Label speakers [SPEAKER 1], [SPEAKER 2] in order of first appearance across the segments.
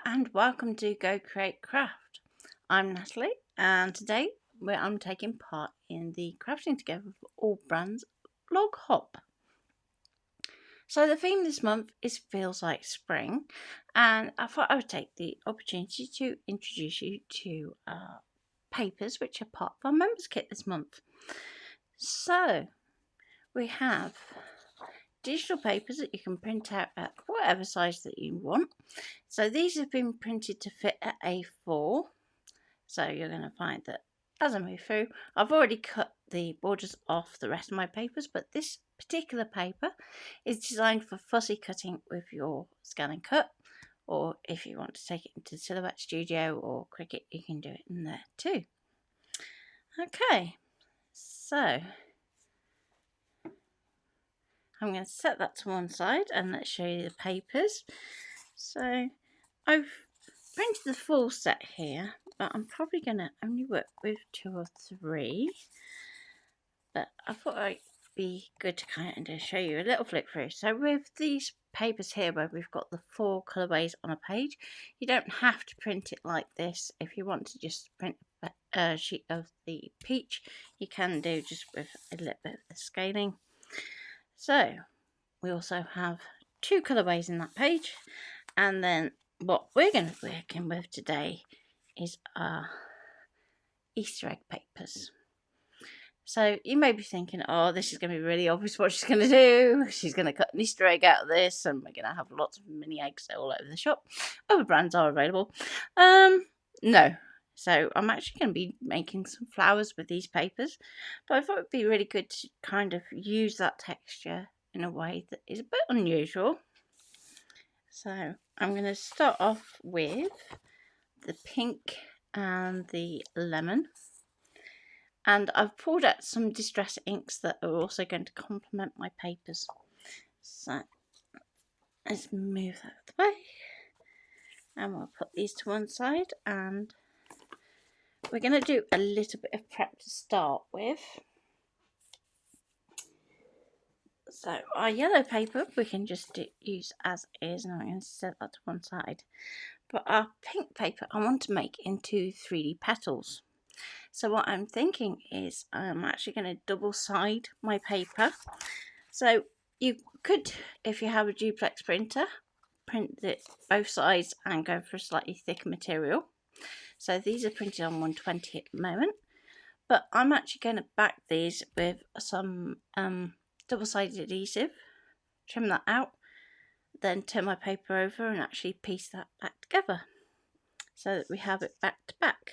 [SPEAKER 1] and welcome to Go Create Craft. I'm Natalie and today I'm taking part in the Crafting Together for All Brands Log Hop. So the theme this month is Feels Like Spring, and I thought I would take the opportunity to introduce you to papers which are part of our members kit this month. So we have digital papers that you can print out at whatever size that you want. So these have been printed to fit at A4. So you're going to find that as I move through, I've already cut the borders off the rest of my papers, but this particular paper is designed for fussy cutting with your Scan and Cut, or if you want to take it into Silhouette Studio or Cricut, you can do it in there too. Okay, so I'm going to set that to one side and let's show you the papers. So I've printed the full set here, but I'm probably going to only work with 2 or 3. But I thought it'd be good to kind of show you a little flip through. So with these papers here where we've got the 4 colourways on a page, you don't have to print it like this. If you want to just print a sheet of the peach, you can do just with a little bit of the scaling. So we also have 2 colourways in that page, and then what we're going to be working with today is our Easter egg papers. So you may be thinking, oh, this is going to be really obvious what she's going to do. She's going to cut an Easter egg out of this and we're going to have lots of mini eggs all over the shop. Other brands are available. No. So I'm actually going to be making some flowers with these papers, but I thought it would be really good to kind of use that texture in a way that is a bit unusual. So I'm going to start off with the pink and the lemon. And I've pulled out some distress inks that are also going to complement my papers. So let's move that out of the way. And we'll put these to one side. And we're going to do a little bit of prep to start with. So our yellow paper we can just use as is, and I'm going to set that to one side. But our pink paper I want to make into 3D petals. So what I'm thinking is I'm actually going to double side my paper. So you could, if you have a duplex printer, print it both sides and go for a slightly thicker material. So these are printed on 120 at the moment. But I'm actually going to back these with some double-sided adhesive, trim that out, then turn my paper over and actually piece that back together so that we have it back to back.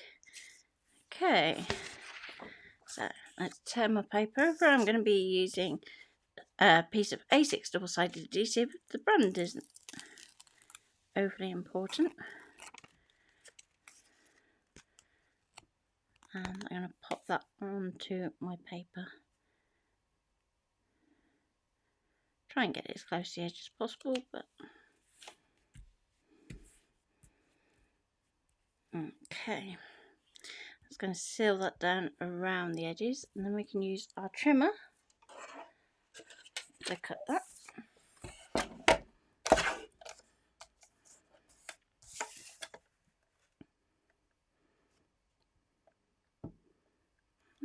[SPEAKER 1] Okay, so let's turn my paper over. I'm going to be using a piece of A6 double-sided adhesive. The brand isn't overly important. And I'm going to pop that onto my paper. Try and get it as close to the edge as possible, but okay. I'm just going to seal that down around the edges, and then we can use our trimmer to cut that.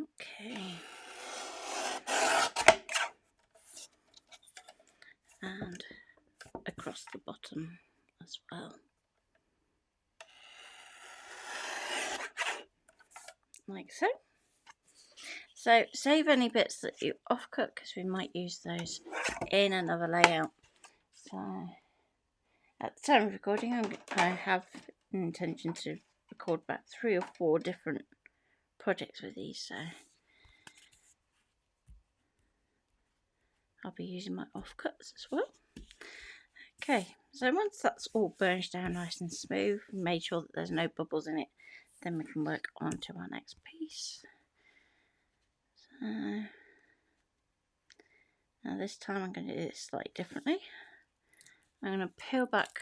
[SPEAKER 1] Okay. And across the bottom as well. Like so. So save any bits that you off-cut because we might use those in another layout. So at the time of recording I have an intention to record about 3 or 4 different projects with these, so I'll be using my offcuts as well. Okay, so once that's all burnished down nice and smooth, made sure that there's no bubbles in it, then we can work on to our next piece. So now this time I'm going to do this slightly differently. I'm going to peel back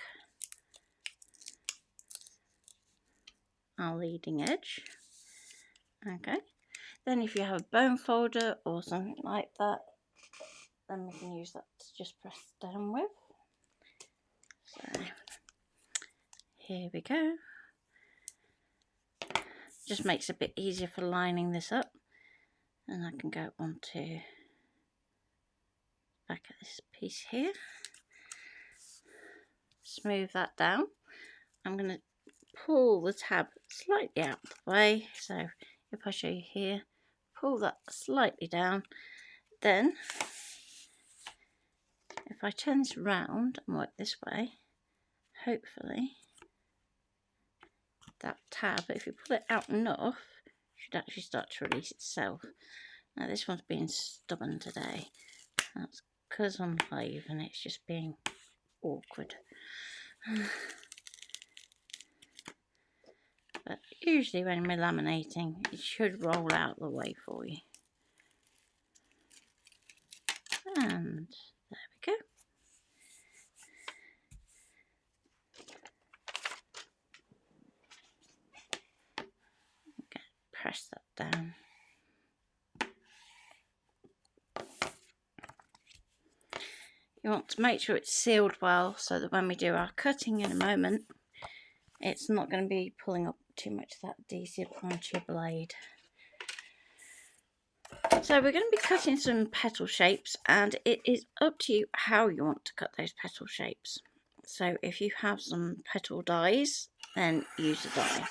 [SPEAKER 1] our leading edge. Okay, then if you have a bone folder or something like that, then we can use that to just press down with. So here we go. Just makes it a bit easier for lining this up. And I can go on to back of this piece here. Smooth that down. I'm going to pull the tab slightly out of the way. So if I show you here, pull that slightly down. Then if I turn this round and work this way, hopefully that tab, if you pull it out enough, should actually start to release itself. Now this one's being stubborn today. That's because I'm live and it's just being awkward. But usually when we're laminating, it should roll out the way for you. And there we go. Okay, press that down. You want to make sure it's sealed well so that when we do our cutting in a moment, it's not going to be pulling up too much of that adhesive onto your blade. So we're going to be cutting some petal shapes, and it is up to you how you want to cut those petal shapes. So if you have some petal dies, then use a die.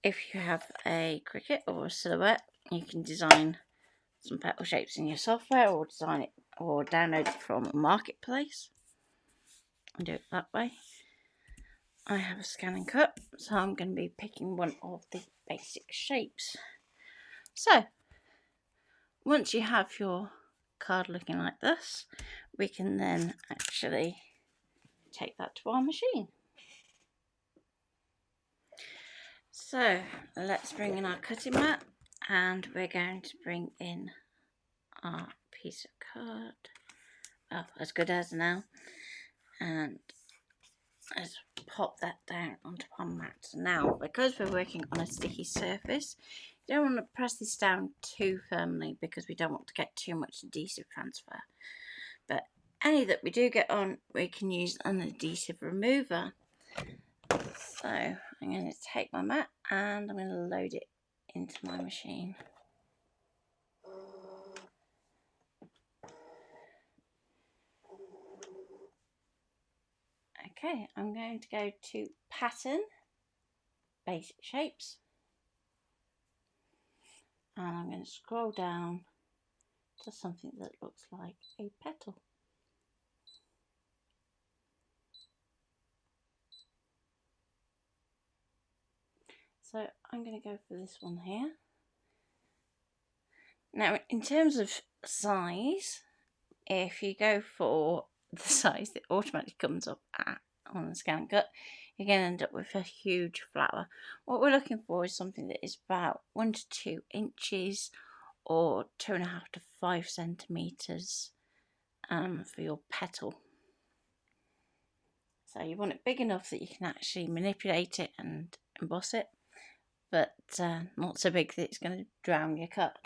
[SPEAKER 1] If you have a cricket or a silhouette, you can design some petal shapes in your software or design it or download it from a marketplace and do it that way. I have a scan and cut, so I'm going to be picking one of the basic shapes. So once you have your card looking like this, we can then actually take that to our machine. So let's bring in our cutting mat, and we're going to bring in our piece of card, well, as good as now, and let's pop that down onto our mat. Now, because we're working on a sticky surface, you don't want to press this down too firmly because we don't want to get too much adhesive transfer. But any that we do get on, we can use an adhesive remover. So I'm going to take my mat and I'm going to load it into my machine. Okay, I'm going to go to pattern, basic shapes, and I'm going to scroll down to something that looks like a petal. So I'm going to go for this one here. Now, in terms of size, if you go for the size that automatically comes up on the scan cut, you're going to end up with a huge flower. What we're looking for is something that is about 1 to 2 inches or 2.5 to 5 centimeters for your petal. So you want it big enough that you can actually manipulate it and emboss it, but not so big that it's going to drown your cut.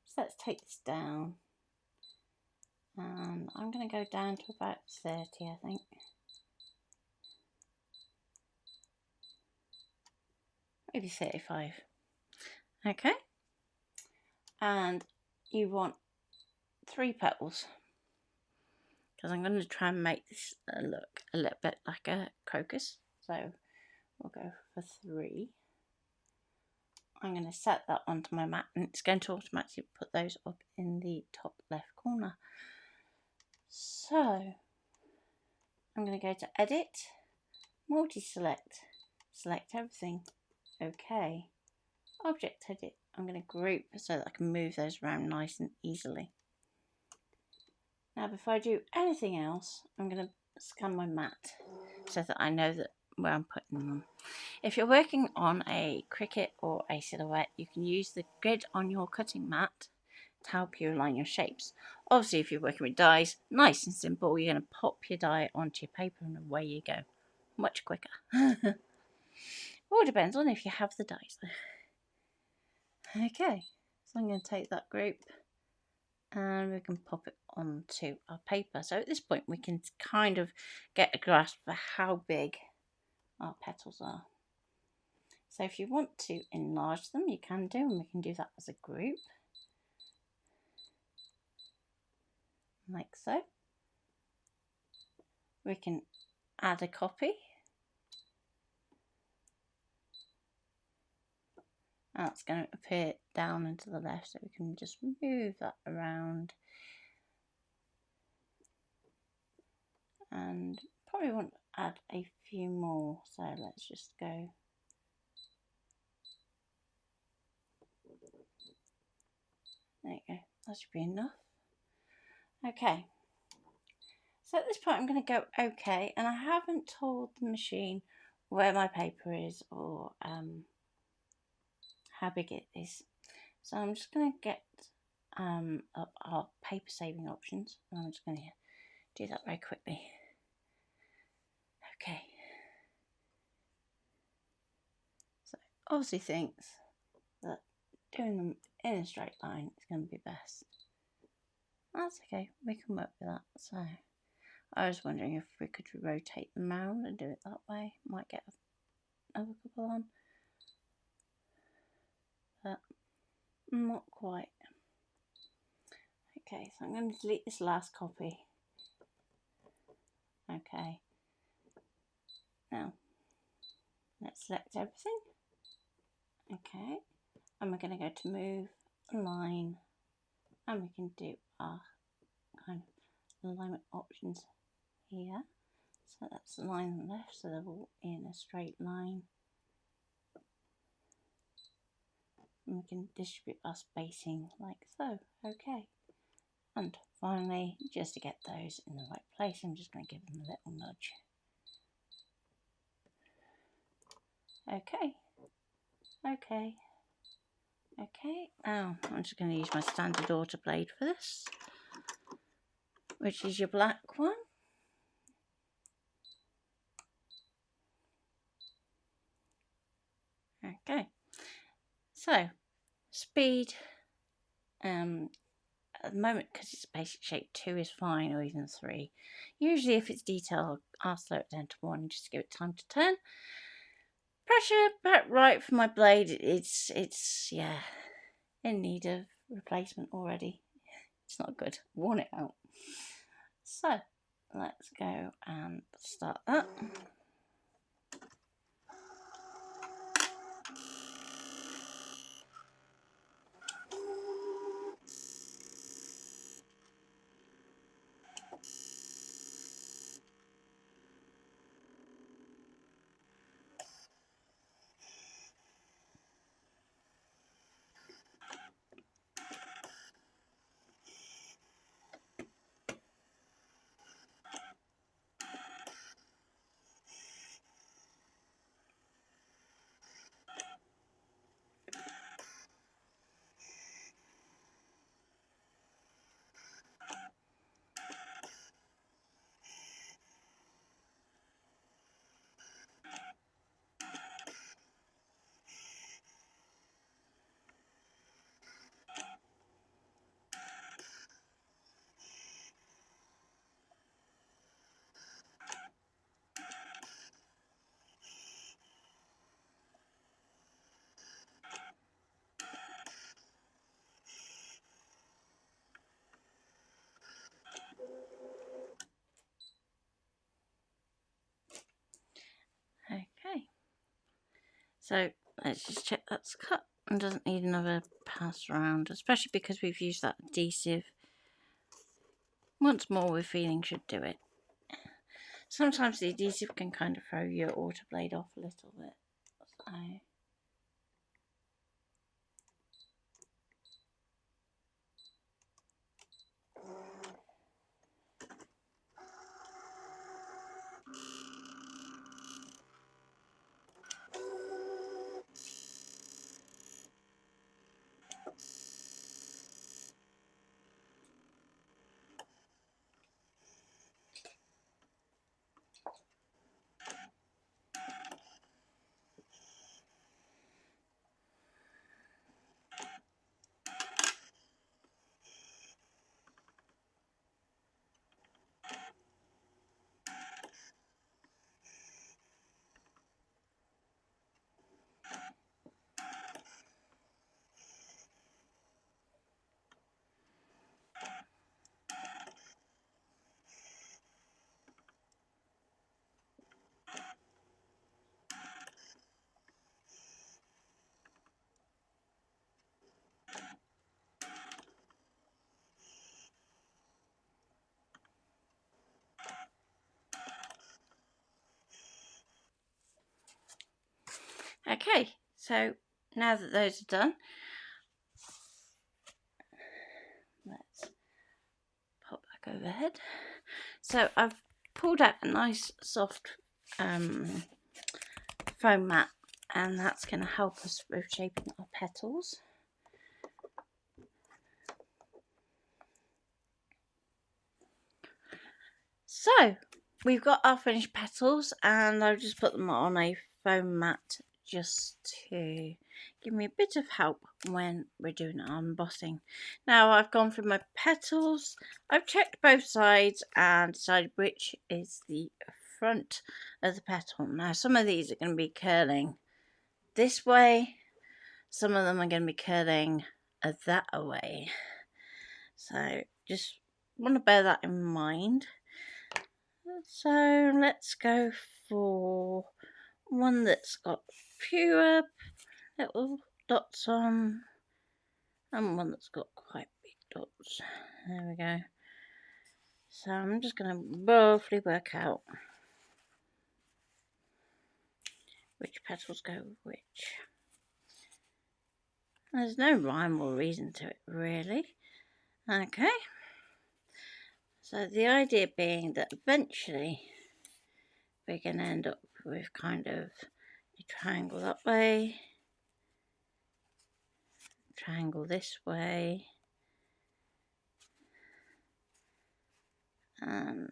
[SPEAKER 1] So let's take this down, and I'm going to go down to about 30, I think. Maybe 35. Okay, and you want 3 petals because I'm going to try and make this look a little bit like a crocus. So we'll go for 3. I'm going to set that onto my mat, and it's going to automatically put those up in the top left corner. So I'm going to go to edit, multi-select, select everything, OK, object edit. I'm going to group so that I can move those around nice and easily. Now before I do anything else, I'm going to scan my mat so that I know that where I'm putting them. If you're working on a cricket or a silhouette, you can use the grid on your cutting mat to help you align your shapes. Obviously, if you're working with dies, nice and simple, you're going to pop your die onto your paper and away you go. Much quicker. All depends on if you have the dies. Okay, so I'm going to take that group and we can pop it onto our paper. So at this point we can kind of get a grasp for how big our petals are. So if you want to enlarge them, you can do, and we can do that as a group, like so. We can add a copy. That's going to appear down and to the left, so we can just move that around. And probably want to add a few more, so let's just go. There you go, that should be enough. Okay, so at this point I'm going to go OK, and I haven't told the machine where my paper is or how big it is. So I'm just going to get up our paper saving options, and I'm just going to do that very quickly. Okay. So obviously thinks that doing them in a straight line is going to be best. That's okay, we can work with that. So I was wondering if we could rotate them round and do it that way. Might get another couple on, but not quite. Okay, so I'm going to delete this last copy. Okay, now let's select everything. Okay, and we're going to go to move, align, and we can do our kind of alignment options here. So that's the line on the left, so they're all in a straight line. And we can distribute our spacing like so. Okay. And finally, just to get those in the right place, I'm just going to give them a little nudge. Okay. Okay. Okay. Now I'm just going to use my standard auto blade for this, which is your black one. Okay. So speed, at the moment, because it's basic shape, 2 is fine, or even 3. Usually if it's detail, I'll slow it down to 1 just to give it time to turn. Pressure about right for my blade. It's yeah, in need of replacement already. It's not good. I've worn it out. So let's go and start that. Okay. So let's just check that's cut and doesn't need another pass around, especially because we've used that adhesive. Once more, we're feeling should do it. Sometimes the adhesive can kind of throw your auto blade off a little bit. So Okay, so now that those are done, let's pop back overhead. So I've pulled out a nice soft foam mat, and that's going to help us with shaping our petals. So we've got our finished petals, and I've just put them on a foam mat just to give me a bit of help when we're doing our embossing. Now I've gone through my petals, I've checked both sides and decided which is the front of the petal. Now some of these are going to be curling this way, some of them are going to be curling that way, so just want to bear that in mind. So let's go for one that's got fewer little dots on, and one that's got quite big dots. There we go. So I'm just going to roughly work out which petals go with which. There's no rhyme or reason to it, really. Okay. So the idea being that eventually we're going to end up with kind of a triangle that way, triangle this way, and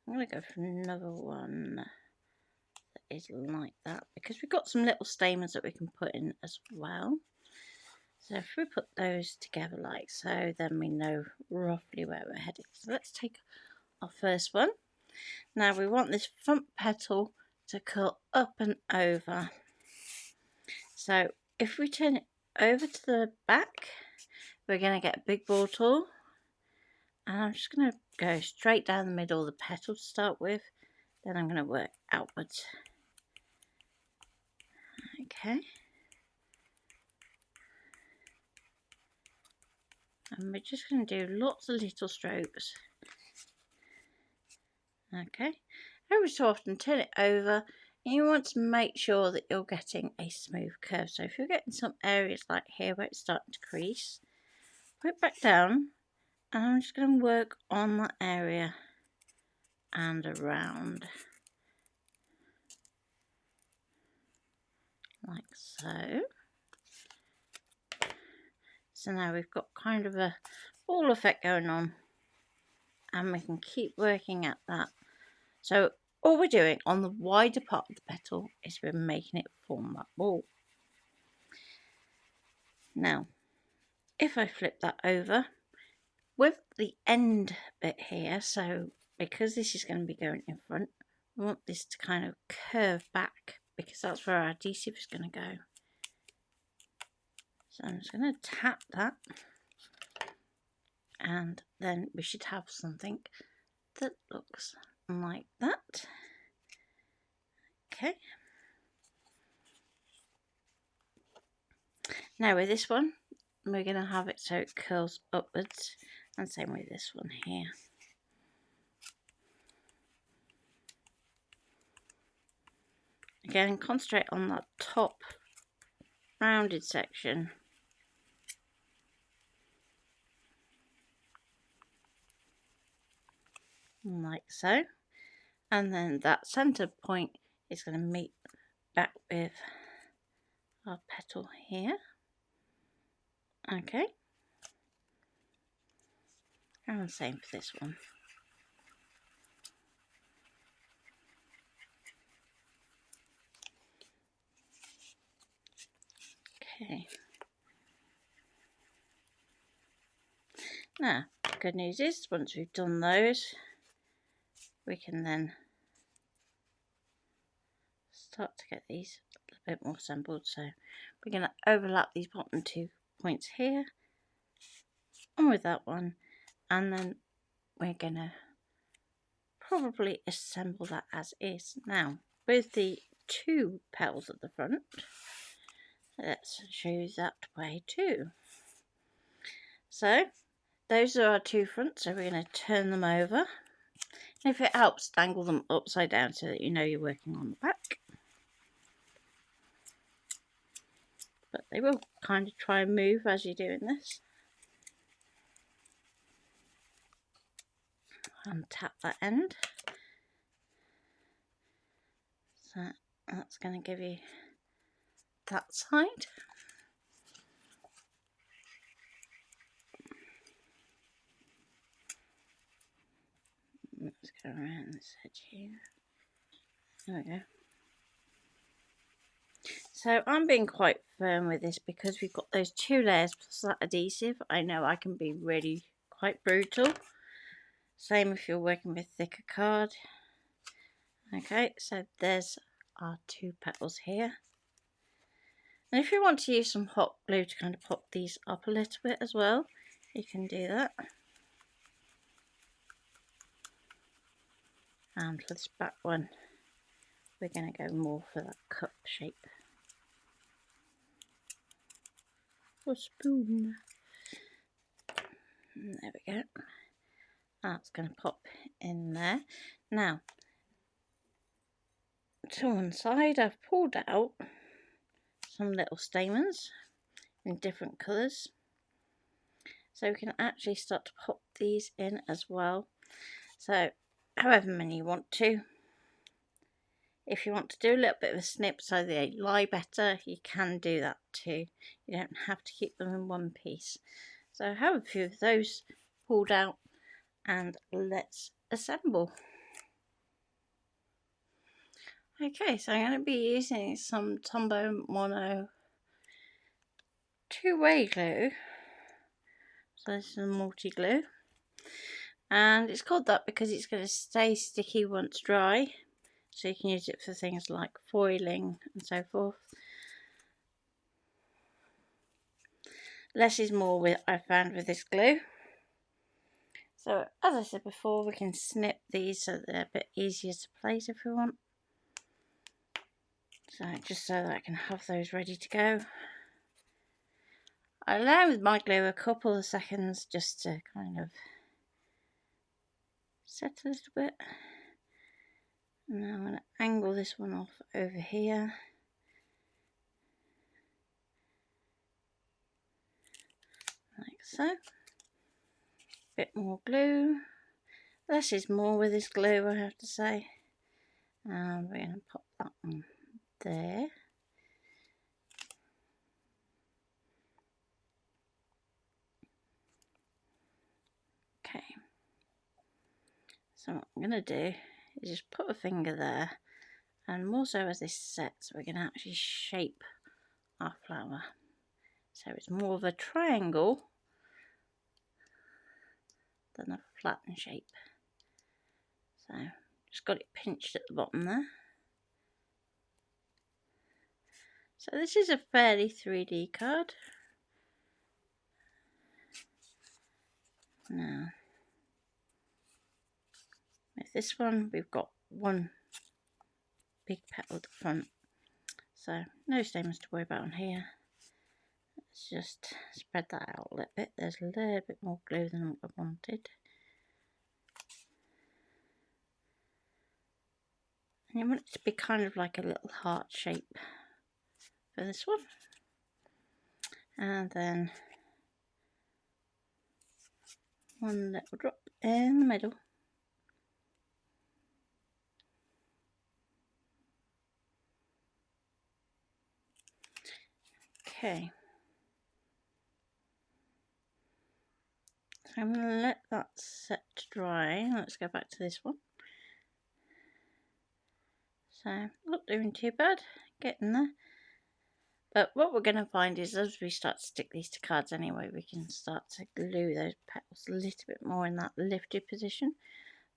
[SPEAKER 1] I'm going to go for another one that is like that, because we've got some little stamens that we can put in as well. So if we put those together like so, then we know roughly where we're heading. So let's take our first one. Now we want this front petal to curl up and over. So if we turn it over to the back, we're going to get a big ball tool. And I'm just going to go straight down the middle of the petal to start with. Then I'm going to work outwards. Okay. And we're just going to do lots of little strokes. Okay. Every so often turn it over, and you want to make sure that you're getting a smooth curve. So if you're getting some areas like here where it's starting to crease, put it back down, and I'm just going to work on that area and around. Like so. So now we've got kind of a ball effect going on, and we can keep working at that. So all we're doing on the wider part of the petal is we're making it form that ball. Now, if I flip that over, with the end bit here, so because this is going to be going in front, we want this to kind of curve back, because that's where our adhesive is going to go. So I'm just going to tap that, and then we should have something that looks like that. Okay. Now with this one, we're going to have it so it curls upwards, and same with this one here. Again, concentrate on that top rounded section. Like so. And then that centre point is going to meet back with our petal here. Okay. And the same for this one. Okay. Now, the good news is, once we've done those, we can then start to get these a bit more assembled. So we're going to overlap these bottom 2 points here, and with that one, and then we're going to probably assemble that as is. Now, with the 2 petals at the front, let's show you that way too. So those are our 2 fronts, so we're going to turn them over. If it helps, dangle them upside down so that you know you're working on the back. but they will kind of try and move as you're doing this. And tap that end. So that's going to give you that side. Let's go around this edge here. There we go. So I'm being quite firm with this because we've got those 2 layers plus that adhesive. I know I can be really quite brutal. Same if you're working with thicker card. Okay, so there's our 2 petals here. And if you want to use some hot glue to kind of pop these up a little bit as well, you can do that. And for this back one, we're going to go more for that cup shape. Or spoon. And there we go. That's going to pop in there. Now, to one side, I've pulled out some little stamens in different colours. So we can actually start to pop these in as well. So, however many you want to. If you want to do a little bit of a snip so they lie better, you can do that too. You don't have to keep them in one piece. So I have a few of those pulled out and let's assemble. Okay, so I'm going to be using some Tombow Mono 2-way glue. So this is a multi-glue. And it's called that because it's going to stay sticky once dry. So you can use it for things like foiling and so forth. Less is more I found with this glue. So as I said before, we can snip these so they're a bit easier to place if we want. So just so that I can have those ready to go. I allow with my glue a couple of seconds just to kind of set a little bit. And now I'm going to angle this one off over here. Like so. Bit more glue. Less is more with this glue, I have to say. And we're going to pop that one there. Okay. So what I'm going to do is just put a finger there. And more so as this sets, we're going to actually shape our flower. So it's more of a triangle than a flattened shape. So just got it pinched at the bottom there. So this is a fairly 3D card. Now, with this one, we've got one big petal at the front. So no stamens to worry about on here. Let's just spread that out a little bit. There's a little bit more glue than what I wanted. And you want it to be kind of like a little heart shape for this one. And then one little drop in the middle. Okay. So I'm going to let that set to dry. Let's go back to this one. So, not doing too bad, getting there. But what we're going to find is as we start to stick these to cards anyway, we can start to glue those petals a little bit more in that lifted position.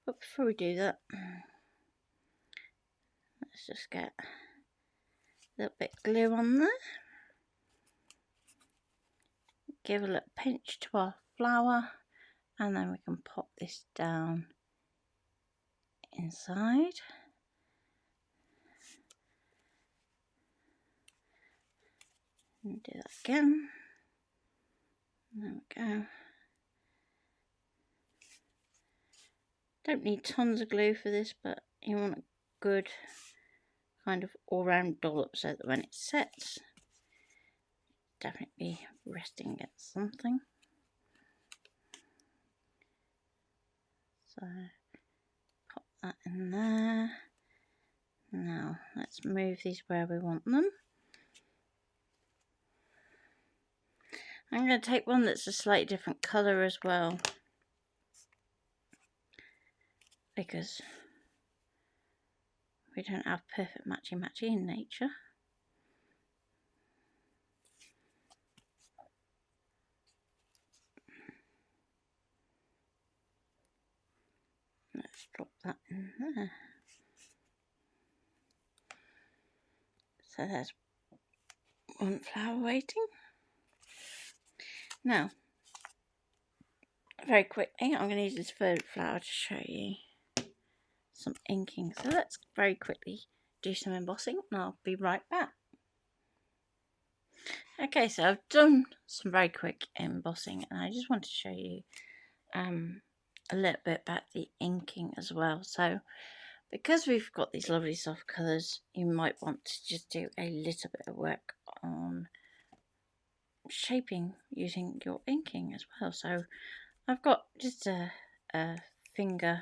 [SPEAKER 1] But before we do that, let's just get a little bit of glue on there. Give a little pinch to our flower, and then we can pop this down inside. And do that again. There we go. Don't need tons of glue for this, but you want a good kind of all-round dollop so that when it sets, definitely resting against something. So pop that in there. Now let's move these where we want them. I'm going to take one that's a slightly different colour as well, because we don't have perfect matchy-matchy in nature. Let's drop that in there. So there's one flower waiting. Now, very quickly, I'm going to use this third flower to show you some inking. So let's very quickly do some embossing and I'll be right back. Okay, so I've done some very quick embossing and I just want to show you a little bit about the inking as well. So because we've got these lovely soft colours, you might want to just do a little bit of work on shaping using your inking as well. So I've got just a finger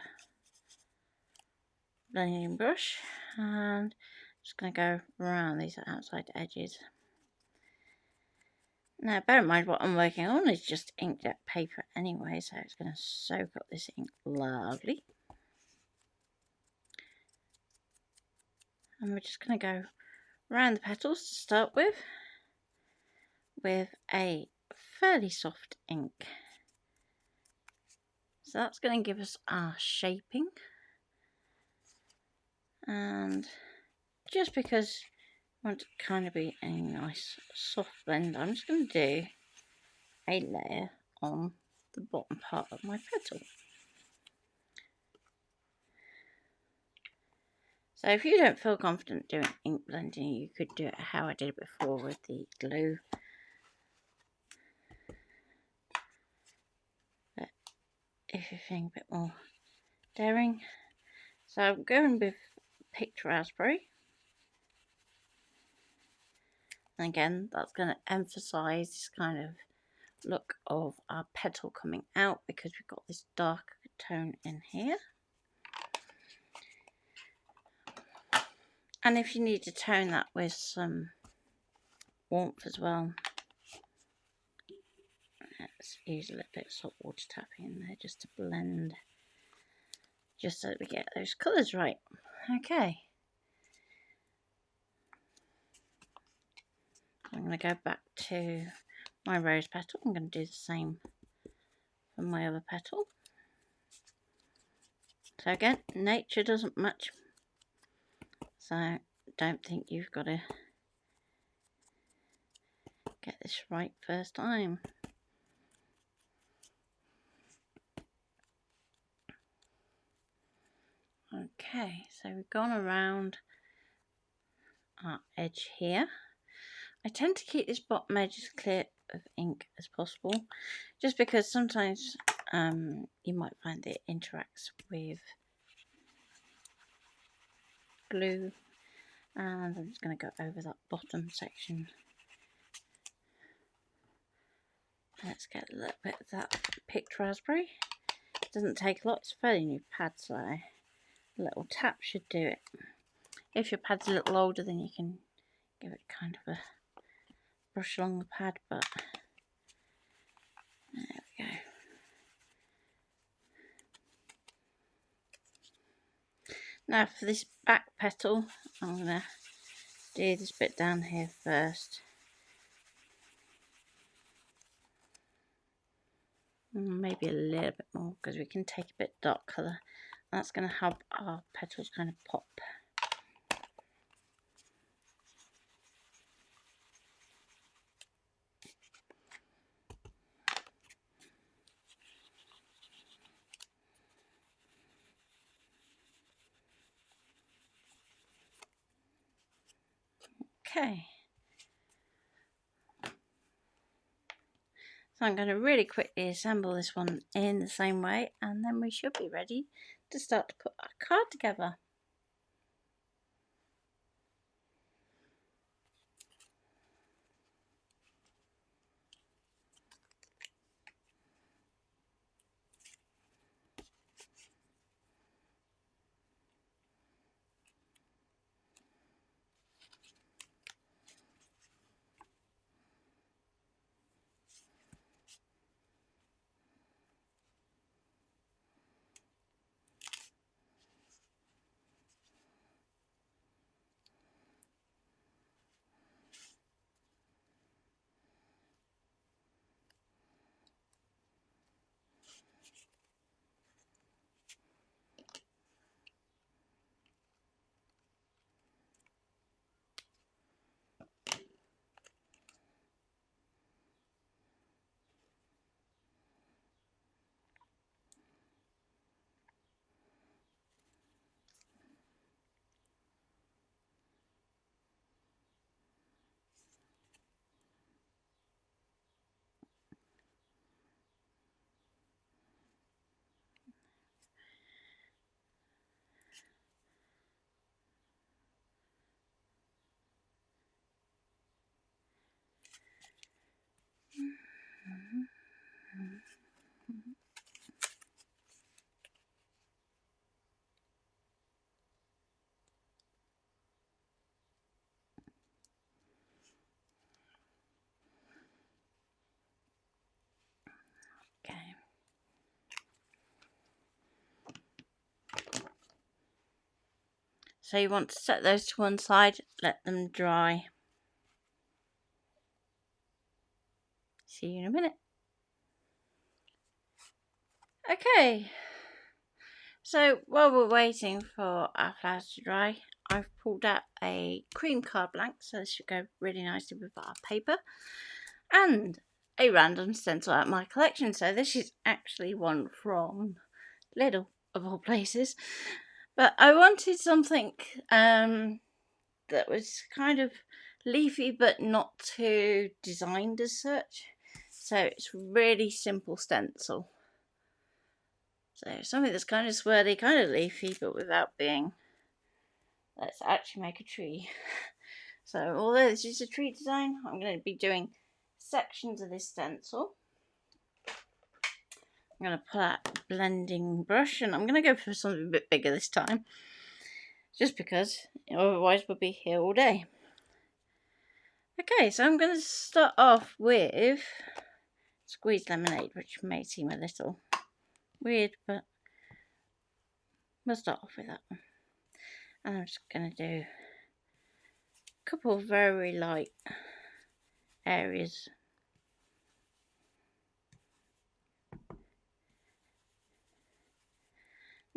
[SPEAKER 1] blending brush and I'm just going to go around these outside edges. Now bear in mind what I'm working on is just inkjet paper anyway, so it's going to soak up this ink lovely. And we're just going to go around the petals to start with a fairly soft ink. So that's going to give us our shaping. And just because I want it to kind of be a nice soft blend, I'm just going to do a layer on the bottom part of my petal. So if you don't feel confident doing ink blending, you could do it how I did it before with the glue. But if you're feeling a bit more daring, so I'm going with picked raspberry. And again, that's going to emphasize this kind of look of our petal coming out because we've got this dark tone in here. And if you need to tone that with some warmth as well, let's use a little bit of salt water tapping in there just to blend, just so that we get those colours right. Okay. I'm going to go back to my rose petal. I'm going to do the same for my other petal. So again, nature doesn't match, so don't think you've got to get this right first time. Okay, so we've gone around our edge here. I tend to keep this bottom edge as clear of ink as possible, just because sometimes you might find that it interacts with glue. And I'm just going to go over that bottom section. Let's get a little bit of that picked raspberry. It doesn't take a lot, it's a fairly new pad, so a little tap should do it. If your pad's a little older, then you can give it kind of a brush along the pad, but there we go. Now for this back petal, I'm going to do this bit down here first. Maybe a little bit more because we can take a bit dark colour. That's going to help our petals kind of pop. Okay. So I'm going to really quickly assemble this one in the same way, and then we should be ready to start to put our card together. So you want to set those to one side, let them dry. See you in a minute. Okay, so while we're waiting for our flowers to dry, I've pulled out a cream card blank, so this should go really nicely with our paper, and a random stencil out of my collection. So this is actually one from Lidl, of all places, but I wanted something that was kind of leafy but not too designed as such. So it's really simple stencil. So something that's kind of swirly, kind of leafy, but without being, let's actually make a tree. So although this is a tree design, I'm going to be doing sections of this stencil. I'm going to pull out a blending brush, and I'm going to go for something a bit bigger this time, just because otherwise we'll be here all day. Okay, so I'm going to start off with squeezed lemonade, which may seem a little weird, but we'll start off with that one. And I'm just going to do a couple of very light areas.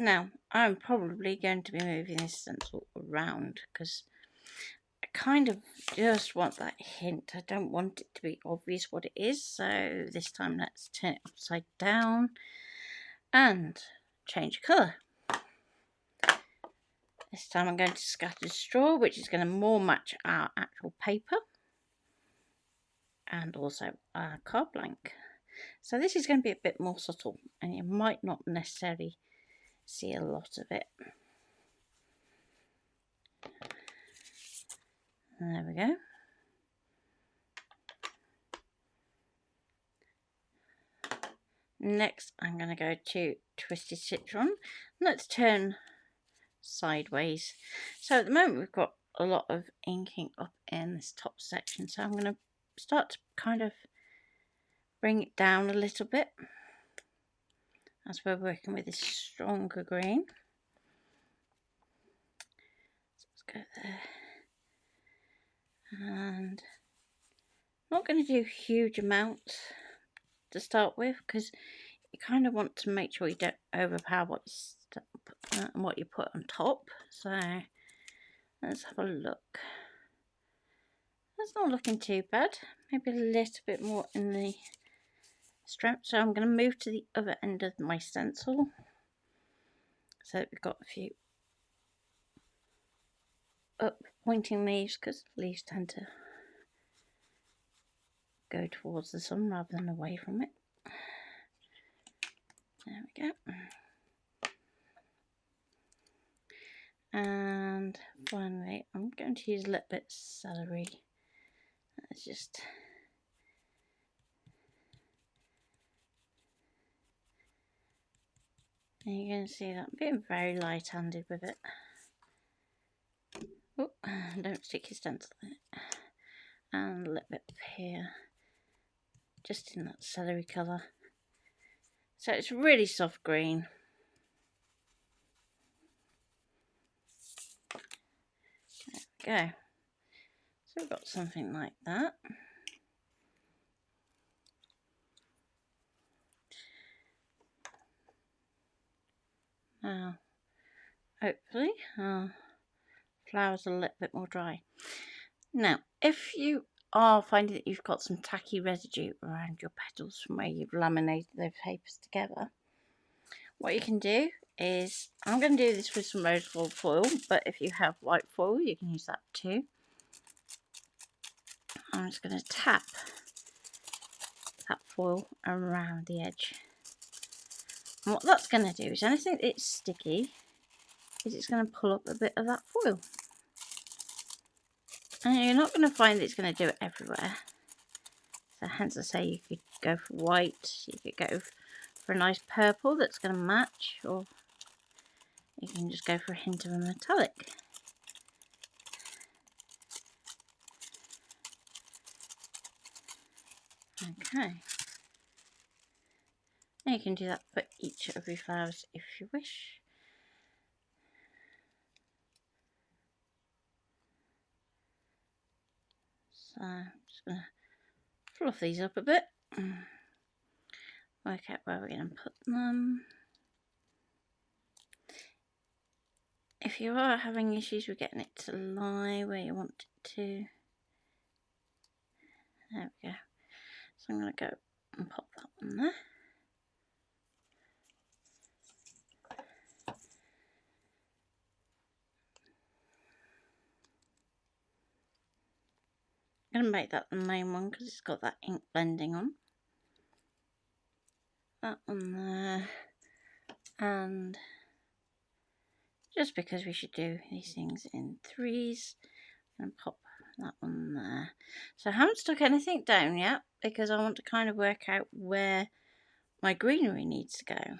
[SPEAKER 1] Now, I'm probably going to be moving this stencil around because I kind of just want that hint. I don't want it to be obvious what it is. So this time let's turn it upside down and change colour. This time I'm going to scatter straw, which is going to more match our actual paper and also our card blank. So this is going to be a bit more subtle, and you might not necessarily see a lot of it. And there we go. Next I'm going to go to Twisted Citron. Let's turn sideways. So at the moment we've got a lot of inking up in this top section, so I'm going to start to kind of bring it down a little bit as we're working with this stronger green. So let's go there. And I'm not going to do huge amounts to start with, because you kind of want to make sure you don't overpower what you put on top. So let's have a look. That's not looking too bad. Maybe a little bit more in the strap. So I'm going to move to the other end of my stencil. So we've got a few up pointing leaves, because leaves tend to go towards the sun rather than away from it. There we go. And finally I'm going to use a little bit of celery. Let's just and you're going to see that I'm being very light-handed with it. Oh, don't stick your stencil in it. And a little bit up here, just in that celery colour. So it's really soft green. There we go. So we've got something like that. Now, hopefully, our flowers are a little bit more dry. Now, if you are finding that you've got some tacky residue around your petals from where you've laminated those papers together, what you can do is, I'm going to do this with some rose gold foil, but if you have white foil, you can use that too. I'm just going to tap that foil around the edge. And what that's going to do is, anything that's sticky, is it's going to pull up a bit of that foil. And you're not going to find that it's going to do it everywhere. So hence I say you could go for white, you could go for a nice purple that's going to match, or you can just go for a hint of a metallic. Okay. And you can do that for each of your flowers if you wish. So I'm just going to fluff these up a bit. Work out where we're going to put them. If you are having issues with getting it to lie where you want it to, there we go. So I'm going to go and pop that one there. I'm going to make that the main one because it's got that ink blending on. That one there. And just because we should do these things in threes, and pop that one there. So I haven't stuck anything down yet because I want to kind of work out where my greenery needs to go.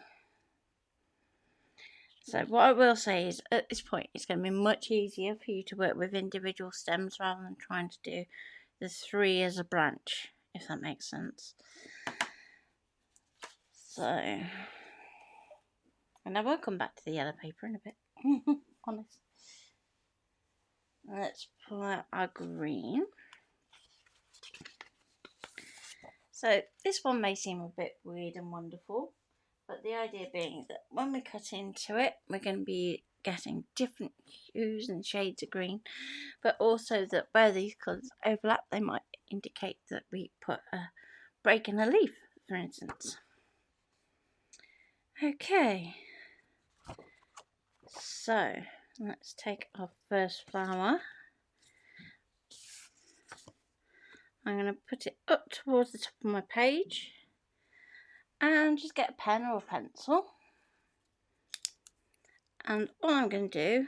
[SPEAKER 1] So what I will say is at this point it's going to be much easier for you to work with individual stems rather than trying to do the three as a branch, if that makes sense. So, and I will come back to the yellow paper in a bit, honest. Let's pull out our green. So this one may seem a bit weird and wonderful, but the idea being that when we cut into it, we're going to be getting different hues and shades of green, but also that where these colours overlap, they might indicate that we put a break in a leaf, for instance. Okay, so let's take our first flower. I'm going to put it up towards the top of my page and just get a pen or a pencil. And all I'm going to do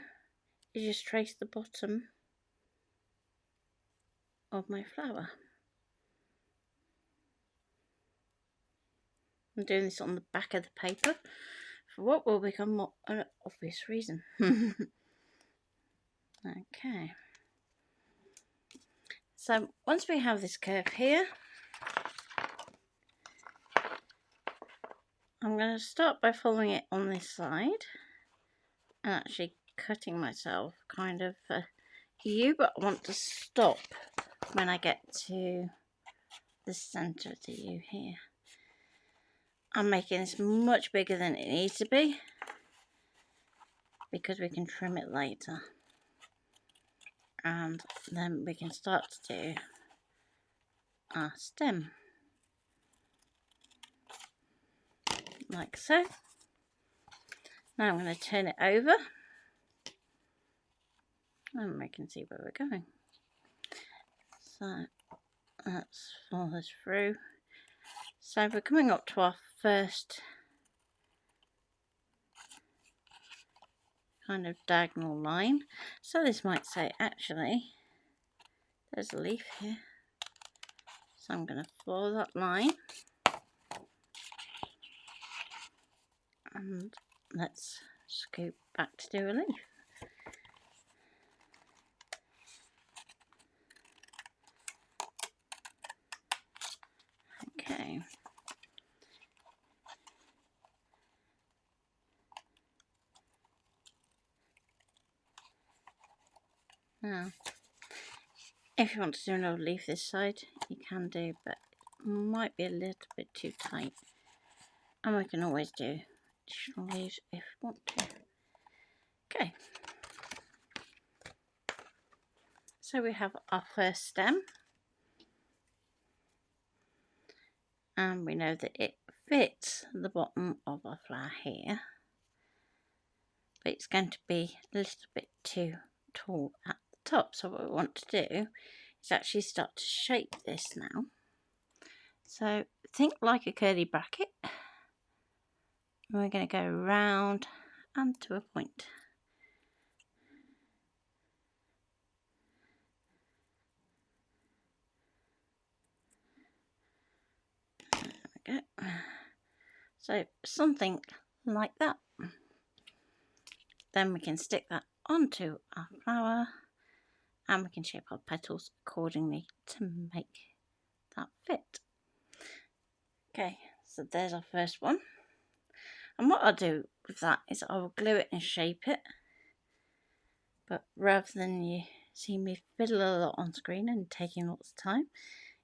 [SPEAKER 1] is just trace the bottom of my flower. I'm doing this on the back of the paper for what will become more an obvious reason. Okay. So once we have this curve here, I'm going to start by following it on this side and actually cutting myself kind of a U, but I want to stop when I get to the centre of the U here. I'm making this much bigger than it needs to be because we can trim it later. And then we can start to do our stem. Like so. Now I'm going to turn it over and we can see where we're going. So let's follow this through. So we're coming up to our first kind of diagonal line. So this might say, actually, there's a leaf here. So I'm going to follow that line. And let's scoop back to do a leaf. Okay. Now, if you want to do another leaf this side, you can do, but it might be a little bit too tight. And we can always do additional leaves if we want to. Okay. So we have our first stem. And we know that it fits the bottom of our flower here. But it's going to be a little bit too tall at the top. So what we want to do is actually start to shape this now. So think like a curly bracket. And we're going to go round and to a point. There we go. So something like that. Then we can stick that onto our flower and we can shape our petals accordingly to make that fit. Okay, so there's our first one. And what I'll do with that is I will glue it and shape it. But rather than you see me fiddle a lot on screen and taking lots of time,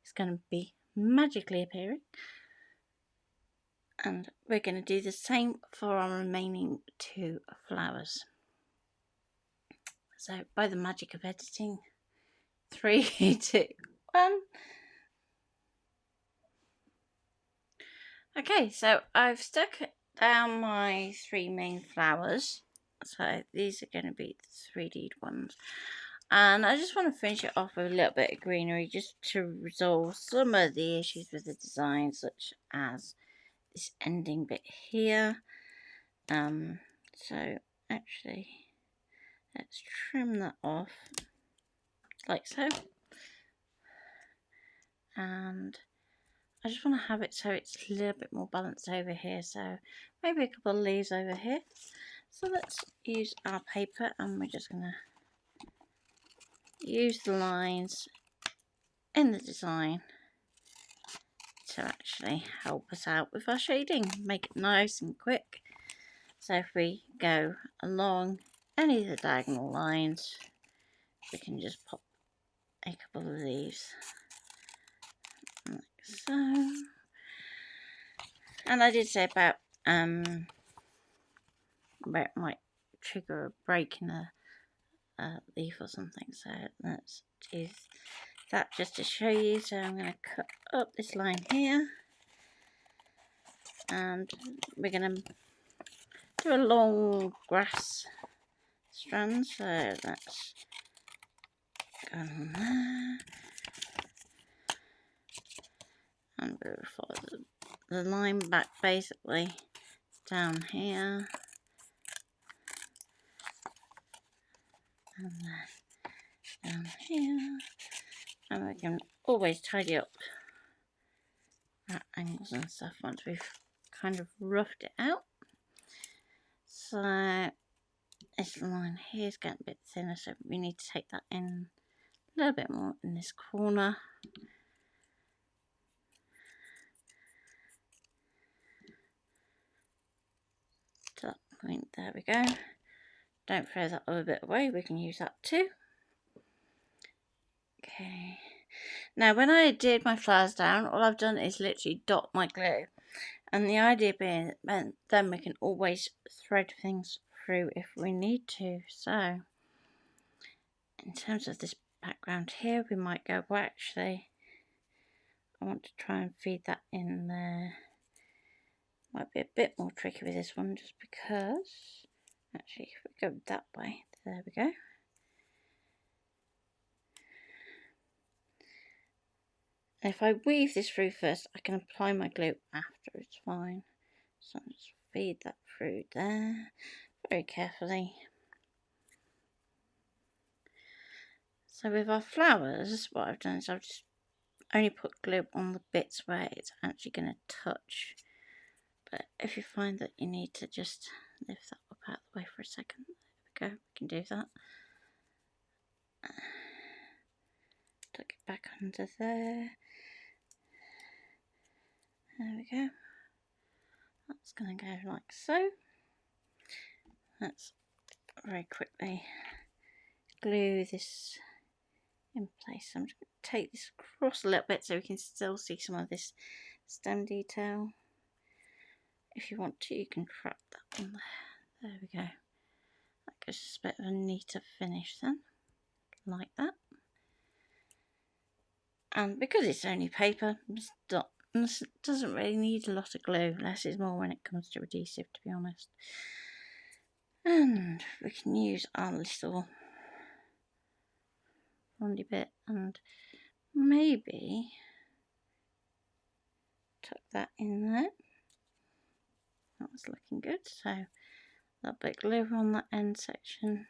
[SPEAKER 1] it's going to be magically appearing. And we're going to do the same for our remaining 2 flowers. So by the magic of editing, 3, 2, 1. Okay, so I've stuck down my 3 main flowers. So these are going to be the 3D ones. And I just want to finish it off with a little bit of greenery just to resolve some of the issues with the design, such as this ending bit here. So actually, let's trim that off like so. And I just want to have it so it's a little bit more balanced over here. So maybe a couple of leaves over here. So let's use our paper and we're just going to use the lines in the design to actually help us out with our shading, make it nice and quick. So if we go along any of the diagonal lines, we can just pop a couple of leaves like so. And I did say about where it might trigger a break in a leaf or something, so let's do that just to show you. So I'm going to cut up this line here and we're going to do a long grass strand, so that's going on there and we'll follow the line back basically down here and then down here, and we can always tidy up at angles and stuff once we've kind of roughed it out. So this line here is getting a bit thinner, so we need to take that in a little bit more in this corner. To that point, there we go. Don't throw that other bit away, we can use that too. Okay, now when I did my flowers down, all I've done is literally dot my glue, and the idea being that then we can always thread things through if we need to. So in terms of this background here, we might go, well actually I want to try and feed that in there. Might be a bit more tricky with this one just because actually if we go that way, there we go. And if I weave this through first, I can apply my glue after, it's fine. So I'll just feed that through there very carefully. So with our flowers, what I've done is I've just only put glue on the bits where it's actually going to touch. But if you find that you need to just lift that up out of the way for a second, there we go, we can do that. Tuck it back under there. There we go. That's going to go like so. Let's very quickly glue this in place. I'm just going to take this across a little bit so we can still see some of this stem detail. If you want to, you can trap that on there. There we go. That gives us a bit of a neater finish then, like that. And because it's only paper, it doesn't really need a lot of glue. Less is more when it comes to adhesive, to be honest. And we can use our little roundy bit and maybe tuck that in there. That was looking good. So a little bit glue on that end section.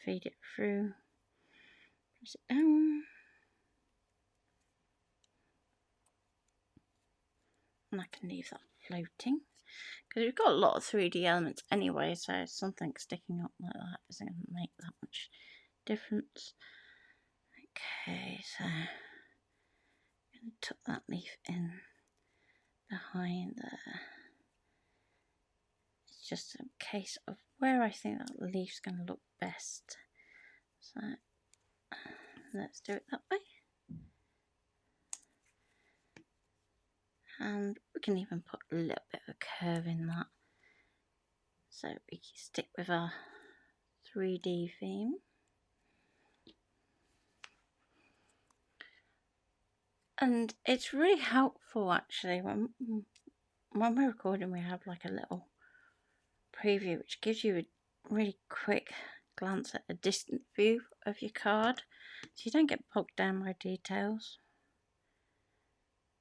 [SPEAKER 1] Feed it through. Press it down. And I can leave that floating. Because we've got a lot of 3D elements anyway, so something sticking up like that isn't going to make that much difference. Okay, so I'm going to tuck that leaf in behind there. It's just a case of where I think that leaf's going to look best. So let's do it that way. And we can even put a little bit of a curve in that. So we can stick with our 3D theme. And it's really helpful actually when we're recording, we have like a little preview which gives you a really quick glance at a distant view of your card, so you don't get bogged down by details.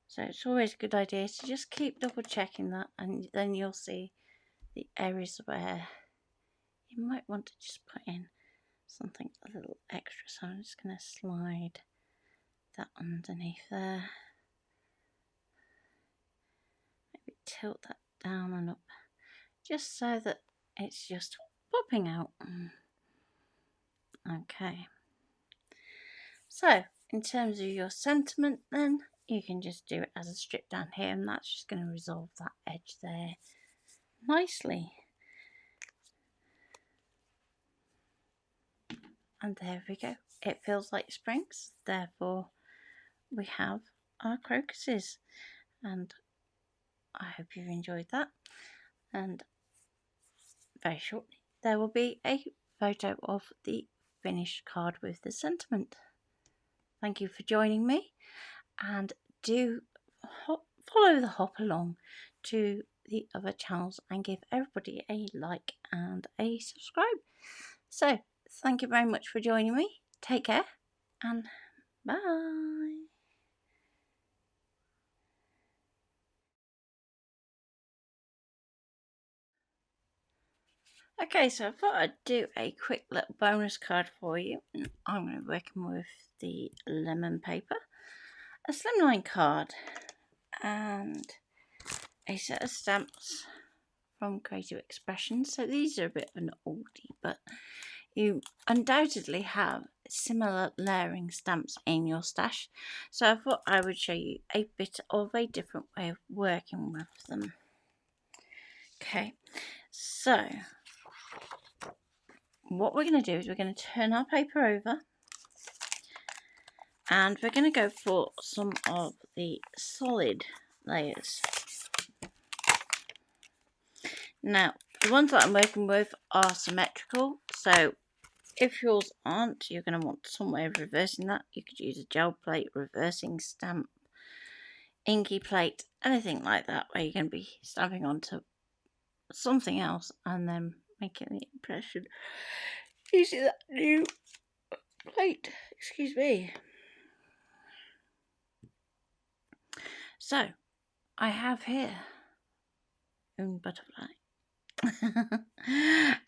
[SPEAKER 1] So it's always a good idea to just keep double checking that, and then you'll see the areas where you might want to just put in something a little extra. So I'm just going to slide that underneath there. Maybe tilt that down and up, just so that it's just popping out. Okay. So in terms of your sentiment then, you can just do it as a strip down here, and that's just going to resolve that edge there nicely. And there we go. It feels like springs, therefore we have our crocuses. And I hope you've enjoyed that. And very shortly there will be a photo of the finished card with the sentiment. Thank you for joining me, and do follow the hop along to the other channels and give everybody a like and a subscribe. So thank you very much for joining me. Take care and bye. Okay, so I thought I'd do a quick little bonus card for you. I'm going to be working with the lemon paper, a slimline card, and a set of stamps from Creative Expressions. So these are a bit of an oldie, but you undoubtedly have similar layering stamps in your stash. So I thought I would show you a bit of a different way of working with them. Okay, so what we're going to do is we're going to turn our paper over, and we're going to go for some of the solid layers. Now, the ones that I'm working with are symmetrical, so if yours aren't, you're going to want some way of reversing that. You could use a gel plate, reversing stamp, inky plate, anything like that, where you're going to be stamping onto something else and then making the impression using that new plate. Excuse me. So, I have here own butterfly.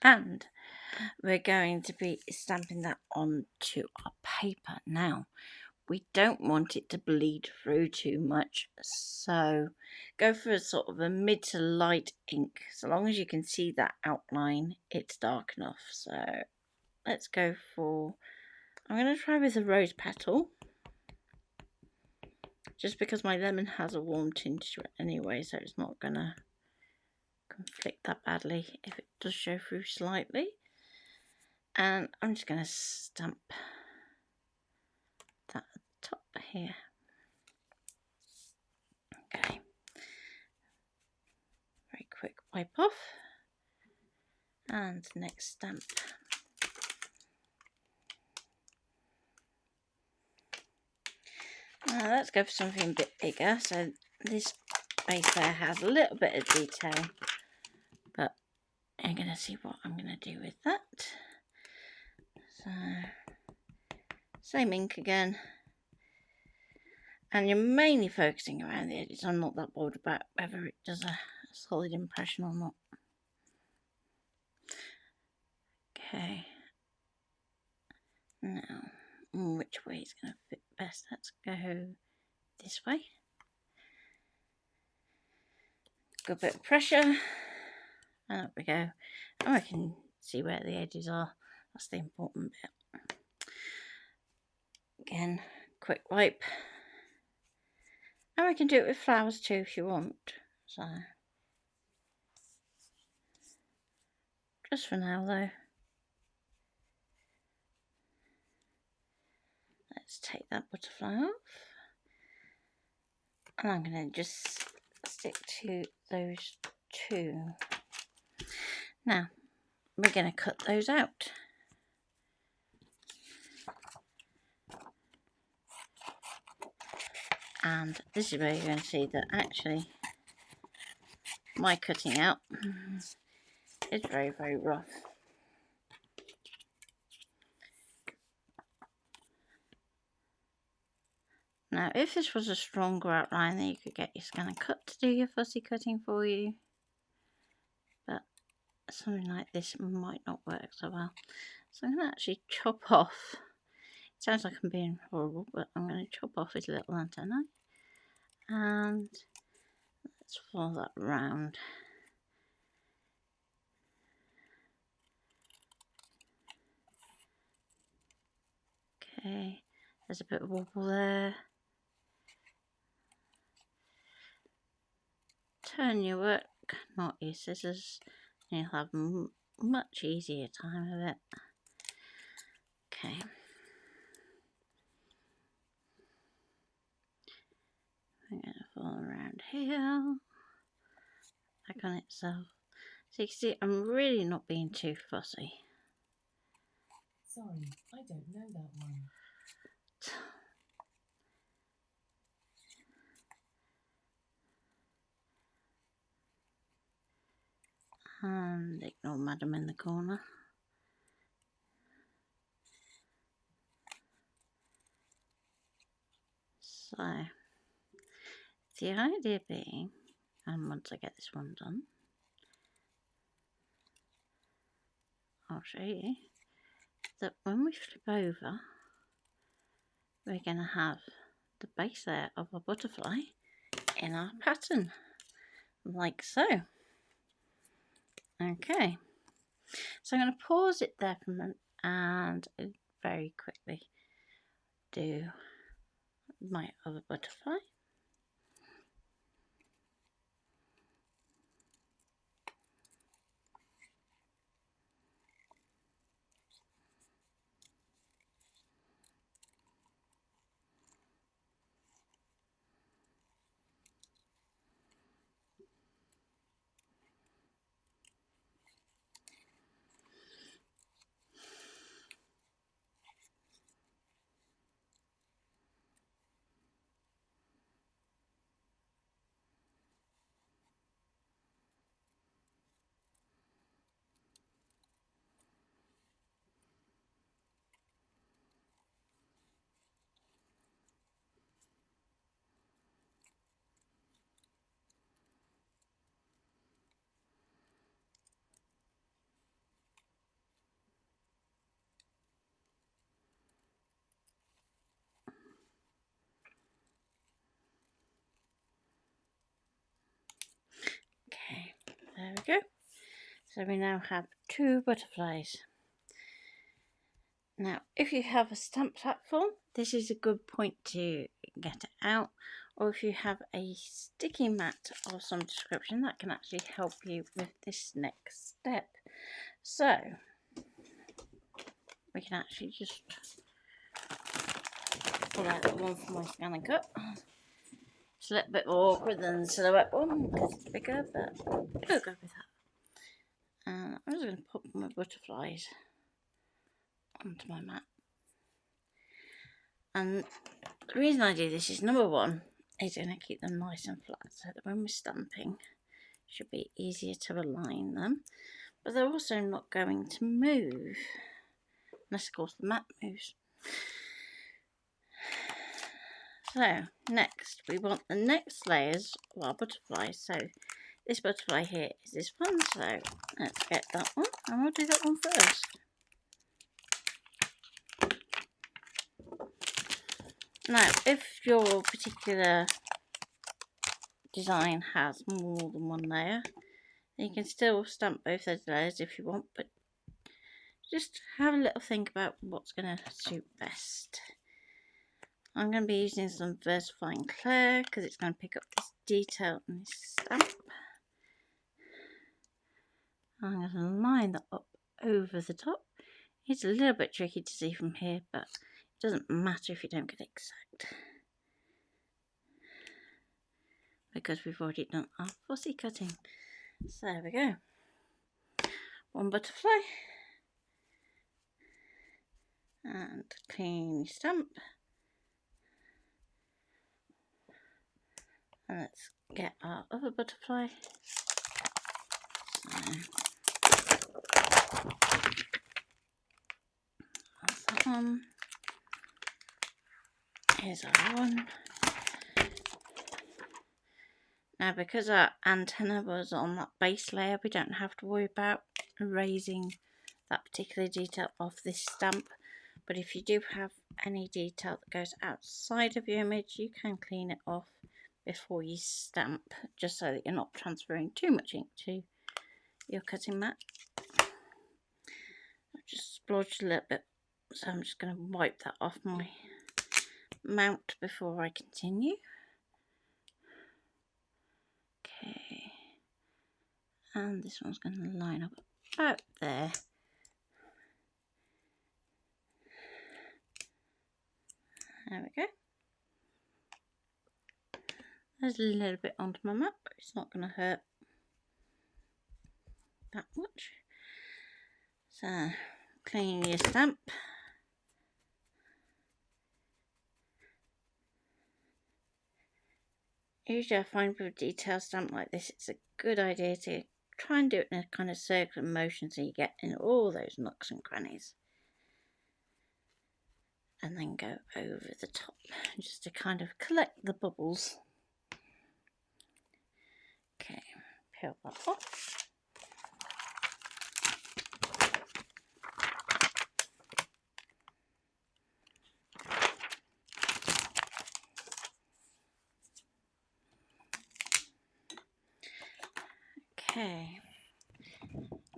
[SPEAKER 1] And we're going to be stamping that onto our paper. Now, we don't want it to bleed through too much, so go for a sort of a mid to light ink. So long as you can see that outline, it's dark enough. So let's go for, I'm going to try with a rose petal, just because my lemon has a warm tinge to it anyway, so it's not going to conflict that badly if it does show through slightly. And I'm just going to stamp that at the top here. Okay. Very quick wipe off. And next stamp. Now let's go for something a bit bigger. So this base there has a little bit of detail, but I'm going to see what I'm going to do with that. So same ink again, and you're mainly focusing around the edges. I'm not that bothered about whether it does a solid impression or not. Okay, now which way is going to fit best? Let's go this way. Good bit of pressure, and up we go. And we can see where the edges are. That's the important bit. Again, quick wipe. And we can do it with flowers too if you want. So just for now though. Let's take that butterfly off. And I'm going to just stick to those two. Now, we're going to cut those out. And this is where you're going to see that actually my cutting out is very, very rough. Now, if this was a stronger outline, then you could get your Scan and Cut to do your fussy cutting for you. But something like this might not work so well. So I'm going to actually chop off. It sounds like I'm being horrible, but I'm going to chop off his little antennae. And let's follow that round. Okay, there's a bit of wobble there. Turn your work, not your scissors, and you'll have a much easier time of it. Okay. I'm going to follow around here, back on itself. So you can see I'm really not being too fussy.
[SPEAKER 2] Sorry, I don't know that one.
[SPEAKER 1] And ignore Madam in the corner. So, the idea being, and once I get this one done, I'll show you that when we flip over, we're going to have the base layer of a butterfly in our pattern, like so. Okay, so I'm going to pause it there for a minute and very quickly do my other butterfly. Okay, there we go. So we now have two butterflies. Now, if you have a stamp platform, this is a good point to get it out. Or if you have a sticky mat of some description, that can actually help you with this next step. So, we can actually just pull out the one for my Scan and Cut. It's a little bit more awkward than the silhouette one because it's bigger, but we'll go with that. And I'm just going to put my butterflies onto my mat. And the reason I do this is, number one, is going to keep them nice and flat so that when we're stamping, it should be easier to align them. But they're also not going to move, unless of course the mat moves. So next, we want the next layers of our butterflies. So this butterfly here is this one, so let's get that one, and we'll do that one first. Now, if your particular design has more than one layer, you can still stamp both those layers if you want, but just have a little think about what's going to suit best. I'm going to be using some VersaFine Clear because it's going to pick up this detail in this stamp. I'm going to line that up over the top. It's a little bit tricky to see from here, but it doesn't matter if you don't get it exact, because we've already done our fussy cutting. So there we go. One butterfly. And clean your stamp. And let's get our other butterfly. So that's that one. Here's our one. Now, because our antenna was on that base layer, we don't have to worry about erasing that particular detail off this stamp. But if you do have any detail that goes outside of your image, you can clean it off before you stamp, just so that you're not transferring too much ink to your cutting mat. I've just splodged a little bit, so I'm just going to wipe that off my mount before I continue. Okay, and this one's going to line up about there. There we go. There's a little bit onto my mat, but it's not going to hurt that much. So, clean your stamp. Usually I find with a detail stamp like this, it's a good idea to try and do it in a kind of circular motion so you get in all those nooks and crannies. And then go over the top, just to kind of collect the bubbles. Okay, peel that off. Okay,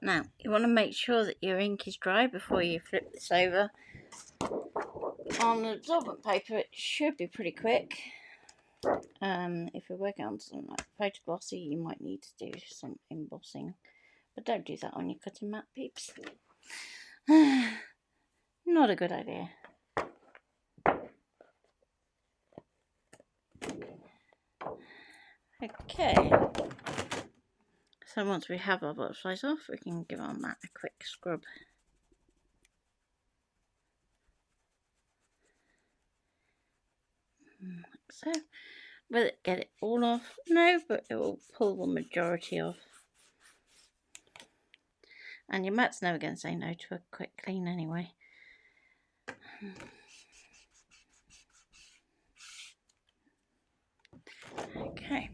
[SPEAKER 1] now you want to make sure that your ink is dry before you flip this over. On absorbent paper it should be pretty quick. If you're working on something like photoglossy, you might need to do some embossing, but don't do that on your cutting mat, peeps. Not a good idea. Okay, so once we have our butterflies off, we can give our mat a quick scrub. Like so. Will it get it all off? No, but it will pull the majority off. And your mat's never going to say no to a quick clean anyway. Okay,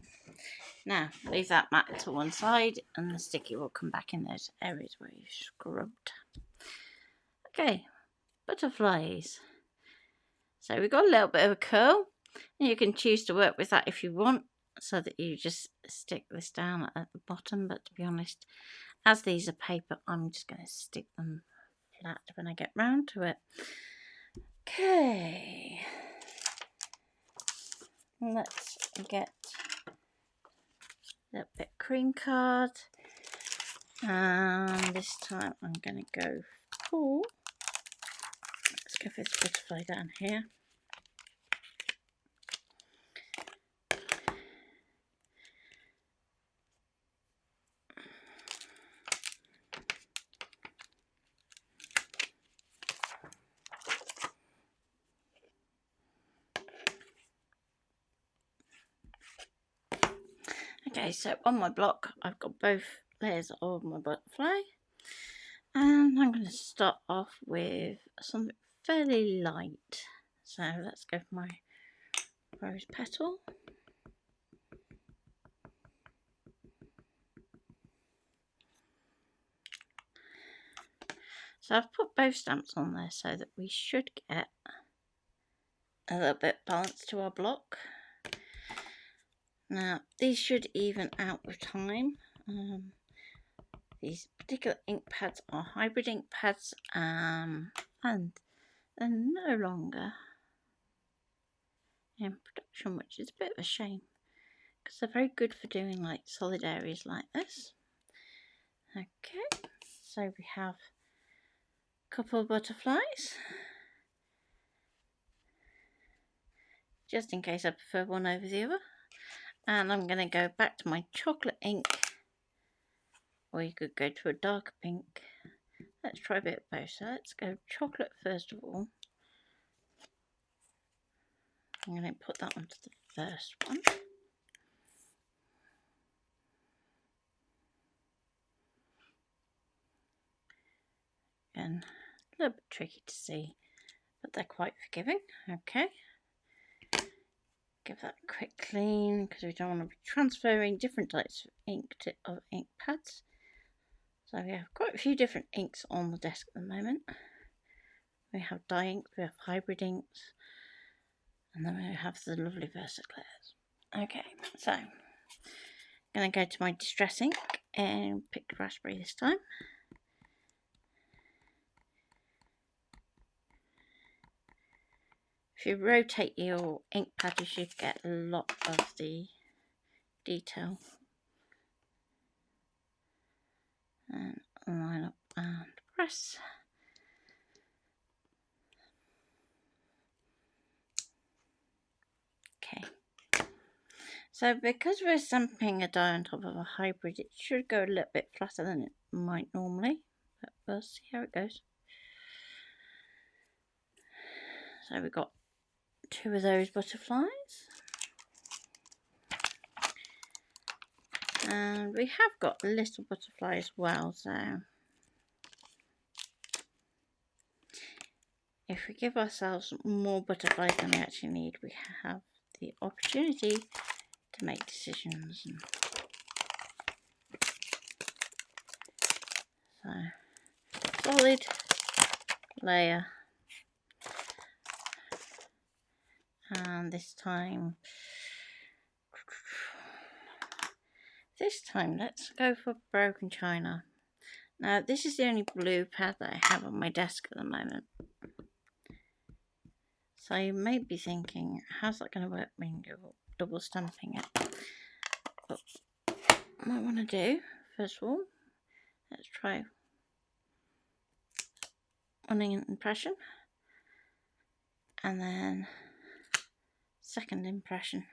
[SPEAKER 1] now leave that mat to one side and the sticky will come back in those areas where you scrubbed. Okay, butterflies. So we've got a little bit of a curl, and you can choose to work with that if you want, so that you just stick this down at the bottom. But to be honest, as these are paper, I'm just going to stick them flat when I get round to it. Okay, let's get a little bit of cream card, and this time I'm going to go for, let's go for this butterfly down here. Okay, so on my block I've got both layers of my butterfly, and I'm going to start off with something fairly light. So let's go for my rose petal. So I've put both stamps on there so that we should get a little bit balanced to our block. Now these should even out with time. These particular ink pads are hybrid ink pads, and they're no longer in production, which is a bit of a shame, because they're very good for doing like solid areas like this. Okay, So we have a couple of butterflies, just in case I prefer one over the other. And I'm going to go back to my chocolate ink, or you could go to a darker pink. Let's try a bit of both. So let's go chocolate first of all. I'm going to put that onto the first one. Again, a little bit tricky to see, but they're quite forgiving. Okay. Give that a quick clean because we don't want to be transferring different types of ink to other ink pads. So we have quite a few different inks on the desk at the moment. We have dye inks, we have hybrid inks, and then we have the lovely Versaclears. Okay, so I'm going to go to my distress ink and pick raspberry this time. If you rotate your ink pad, you should get a lot of the detail. And line up and press. Okay. So because we're stamping a die on top of a hybrid, it should go a little bit flatter than it might normally, but we'll see how it goes. So we've got two of those butterflies. And we have got a little butterfly as well, so if we give ourselves more butterflies than we actually need, we have the opportunity to make decisions. So, solid layer. And this time let's go for broken china. Now this is the only blue pad that I have on my desk at the moment. So you may be thinking, how's that going to work when you're double stamping it? But what I want to do, first of all, let's try one impression. And then second impression.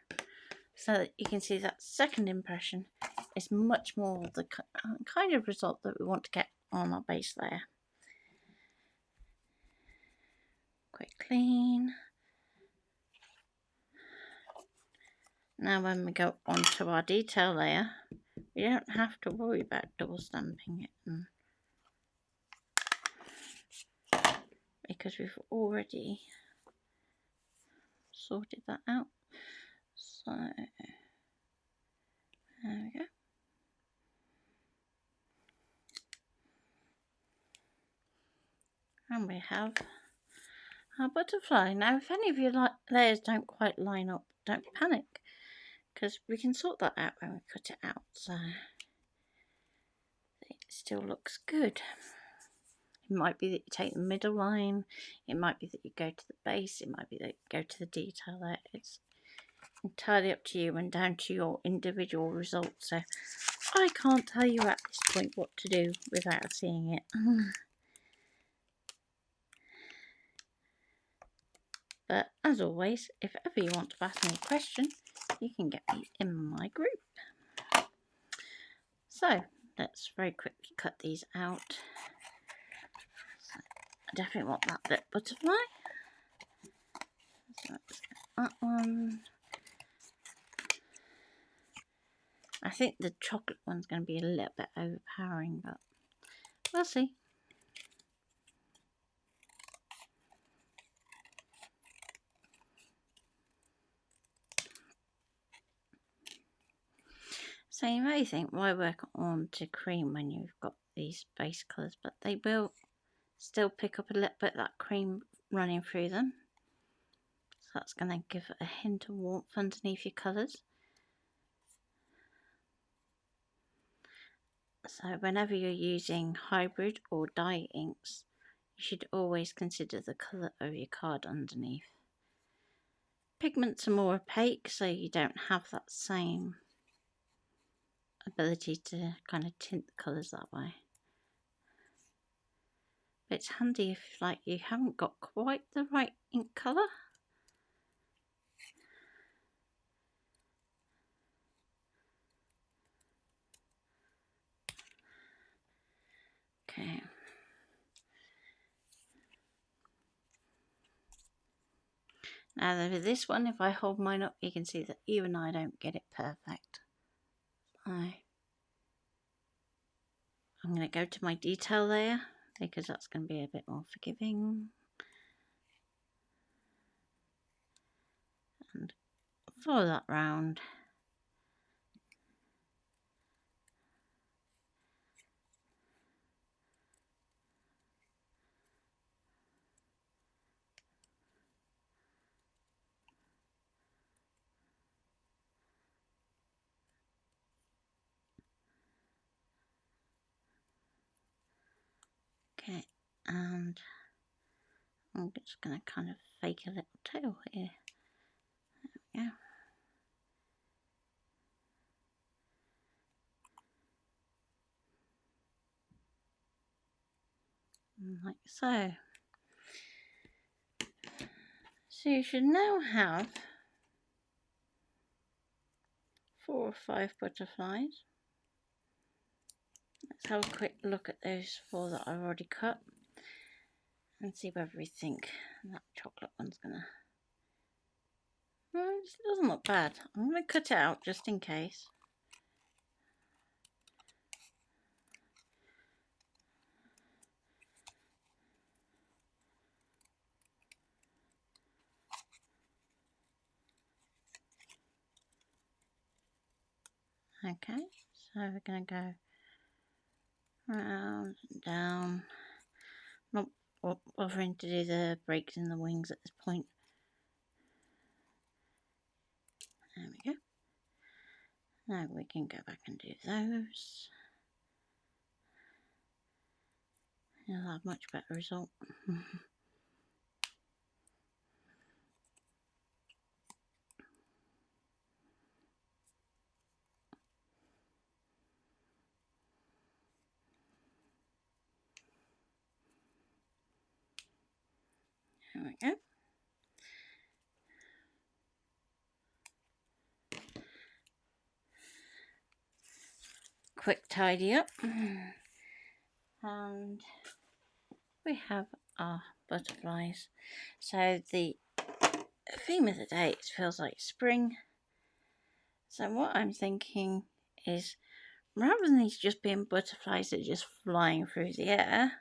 [SPEAKER 1] So that you can see that second impression is much more the kind of result that we want to get on our base layer. Quick clean. Now when we go onto our detail layer, we don't have to worry about double stamping it, because we've already sorted that out. So there we go. And we have our butterfly. Now if any of your layers don't quite line up, don't panic, because we can sort that out when we cut it out, so it still looks good. It might be that you take the middle line, it might be that you go to the base, it might be that you go to the detail there. It's entirely up to you and down to your individual results, so I can't tell you at this point what to do without seeing it. But as always, if ever you want to ask me a question, you can get me in my group. So let's very quickly cut these out. So I definitely want that little butterfly. So let's get that one. I think the chocolate one's going to be a little bit overpowering, but we'll see. So you may think, why work on to cream when you've got these base colours, but they will still pick up a little bit of that cream running through them. So that's going to give a hint of warmth underneath your colours. So whenever you're using hybrid or dye inks, you should always consider the colour of your card underneath. Pigments are more opaque, so you don't have that same ability to kind of tint the colours that way. It's handy if like you haven't got quite the right ink colour. Okay. Now with this one, if I hold mine up, you can see that even I don't get it perfect. I'm going to go to my detail layer because that's going to be a bit more forgiving. And follow that round. Okay, and I'm just going to kind of fake a little tail here. There we go. Like so. So you should now have 4 or 5 butterflies. Let's have a quick look at those 4 that I've already cut and see whether we think that chocolate one's gonna. Well, it doesn't look bad. I'm gonna cut it out just in case. Okay, so we're gonna go round and down. Not bothering to do the breaks in the wings at this point. There we go. Now we can go back and do those. You'll have a much better result. There we go. Quick tidy up. And we have our butterflies. So the theme of the day, it feels like spring. So what I'm thinking is, rather than these just being butterflies that are just flying through the air,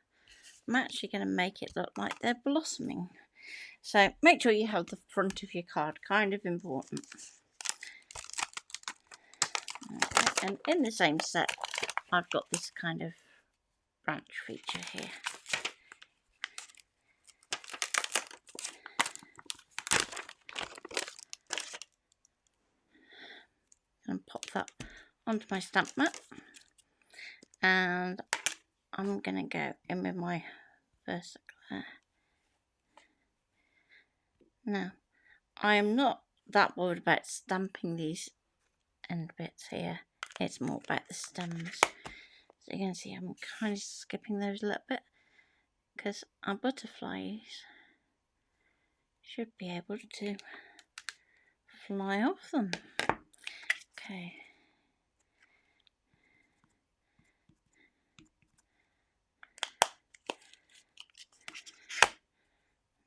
[SPEAKER 1] I'm actually going to make it look like they're blossoming. So make sure you have the front of your card, kind of important. Okay. And in the same set, I've got this kind of branch feature here. And pop that onto my stamp mat. And I'm going to go in with my first glare. Now, I am not that worried about stamping these end bits here. It's more about the stems. So you can see I'm kind of skipping those a little bit because our butterflies should be able to fly off them. Okay.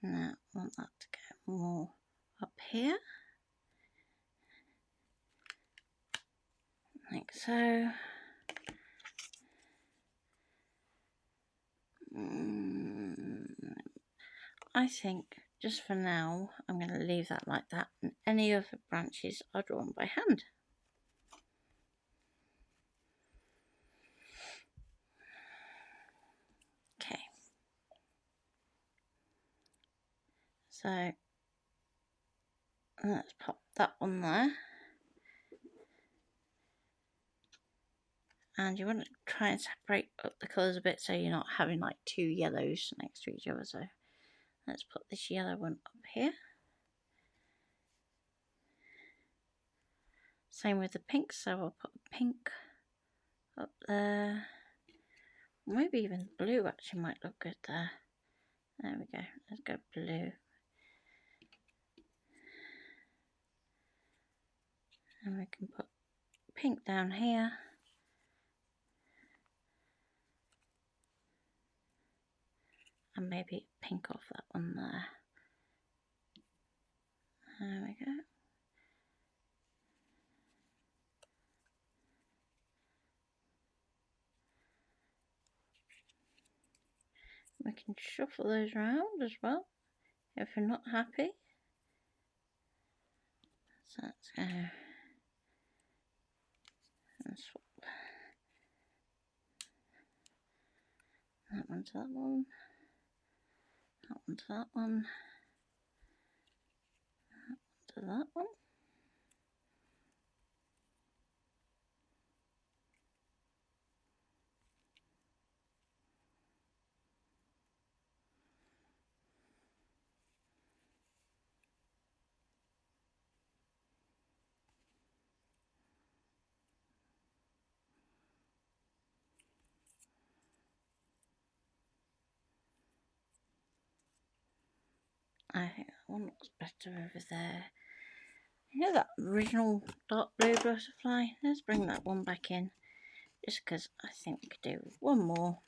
[SPEAKER 1] Now I want that to go more up here. Like so. I think just for now I'm going to leave that like that, and any other branches are drawn by hand. Okay, so let's pop that one there, and you want to try and separate up the colours a bit so you're not having like 2 yellows next to each other. So let's put this yellow one up here. Same with the pink, so I'll put the pink up there, Maybe even blue actually might look good there. There we go. Let's go blue. And we can put pink down here. And maybe pink off that one there. There we go. We can shuffle those around as well if we're not happy. So let's go and swap that one to that one, that one to that one, that one to that one. I think that one looks better over there. You know that original dark blue butterfly? Let's bring that one back in, just because I think we could do one more.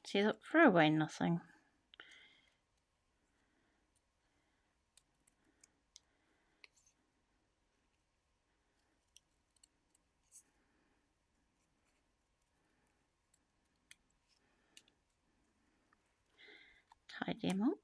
[SPEAKER 1] See, look, throw away nothing. Tidy him up.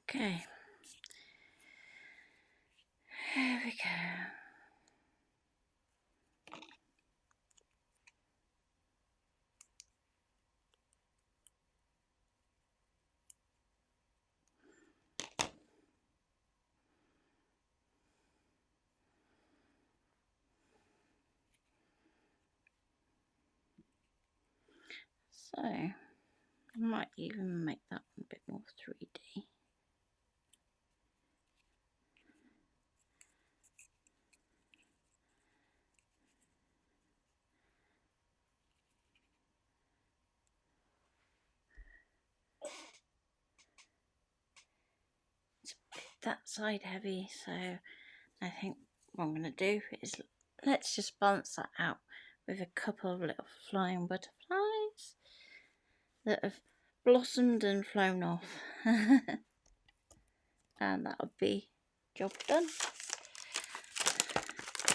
[SPEAKER 1] Okay. There we go. So, I might even make that one a bit more 3D. It's a bit that side heavy, so I think what I'm going to do is let's just balance that out with a couple of little flying butterflies that have blossomed and flown off. And that would be job done.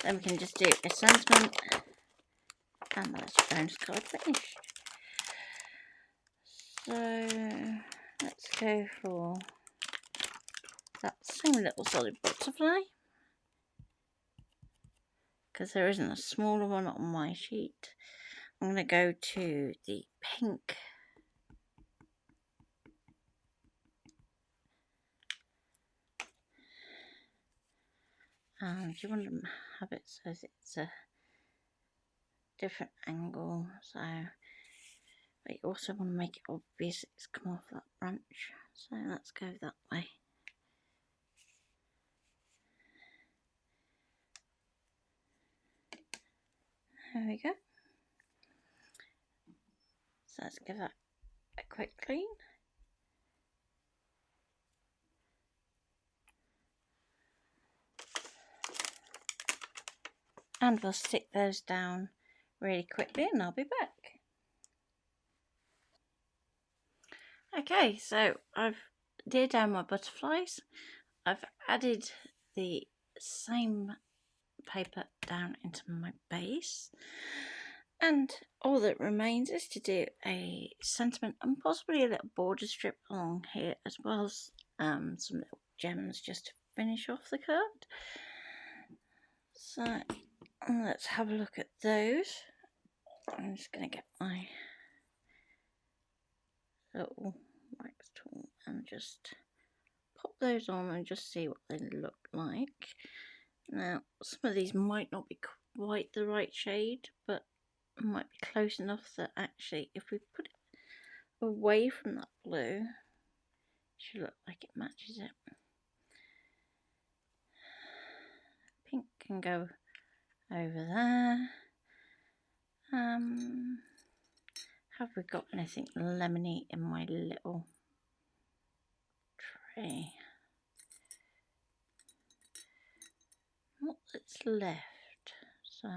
[SPEAKER 1] Then we can just do a sentiment, and that's Jones card finished. So let's go for that same little solid butterfly, because there isn't a smaller one on my sheet. I'm going to go to the pink. And you want to have it so it's a different angle, so but you also want to make it obvious it's come off that branch, so let's go that way. There we go. So let's give that a quick clean. And we'll stick those down really quickly and I'll be back. Okay, so I've adhered down my butterflies. I've added the same paper down into my base. And all that remains is to do a sentiment and possibly a little border strip along here, as well as some little gems just to finish off the card. So let's have a look at those. I'm just going to get my little just pop those on and just see what they look like. Now, some of these might not be quite the right shade, but might be close enough that actually if we put it away from that blue, it should look like it matches it. Pink can go over there. Have we got anything lemony in my little tray? Not that's left, so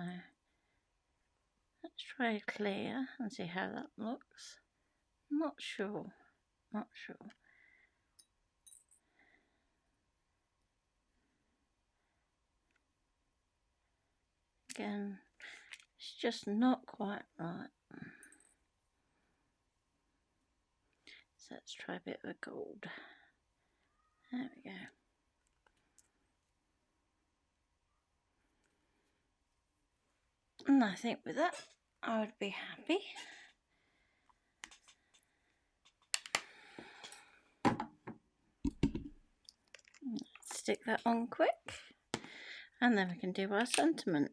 [SPEAKER 1] let's try a clear and see how that looks. Not sure. Again, it's just not quite right. So let's try a bit of a gold. There we go. And I think with that, I would be happy. Let's stick that on quick, and then we can do our sentiment.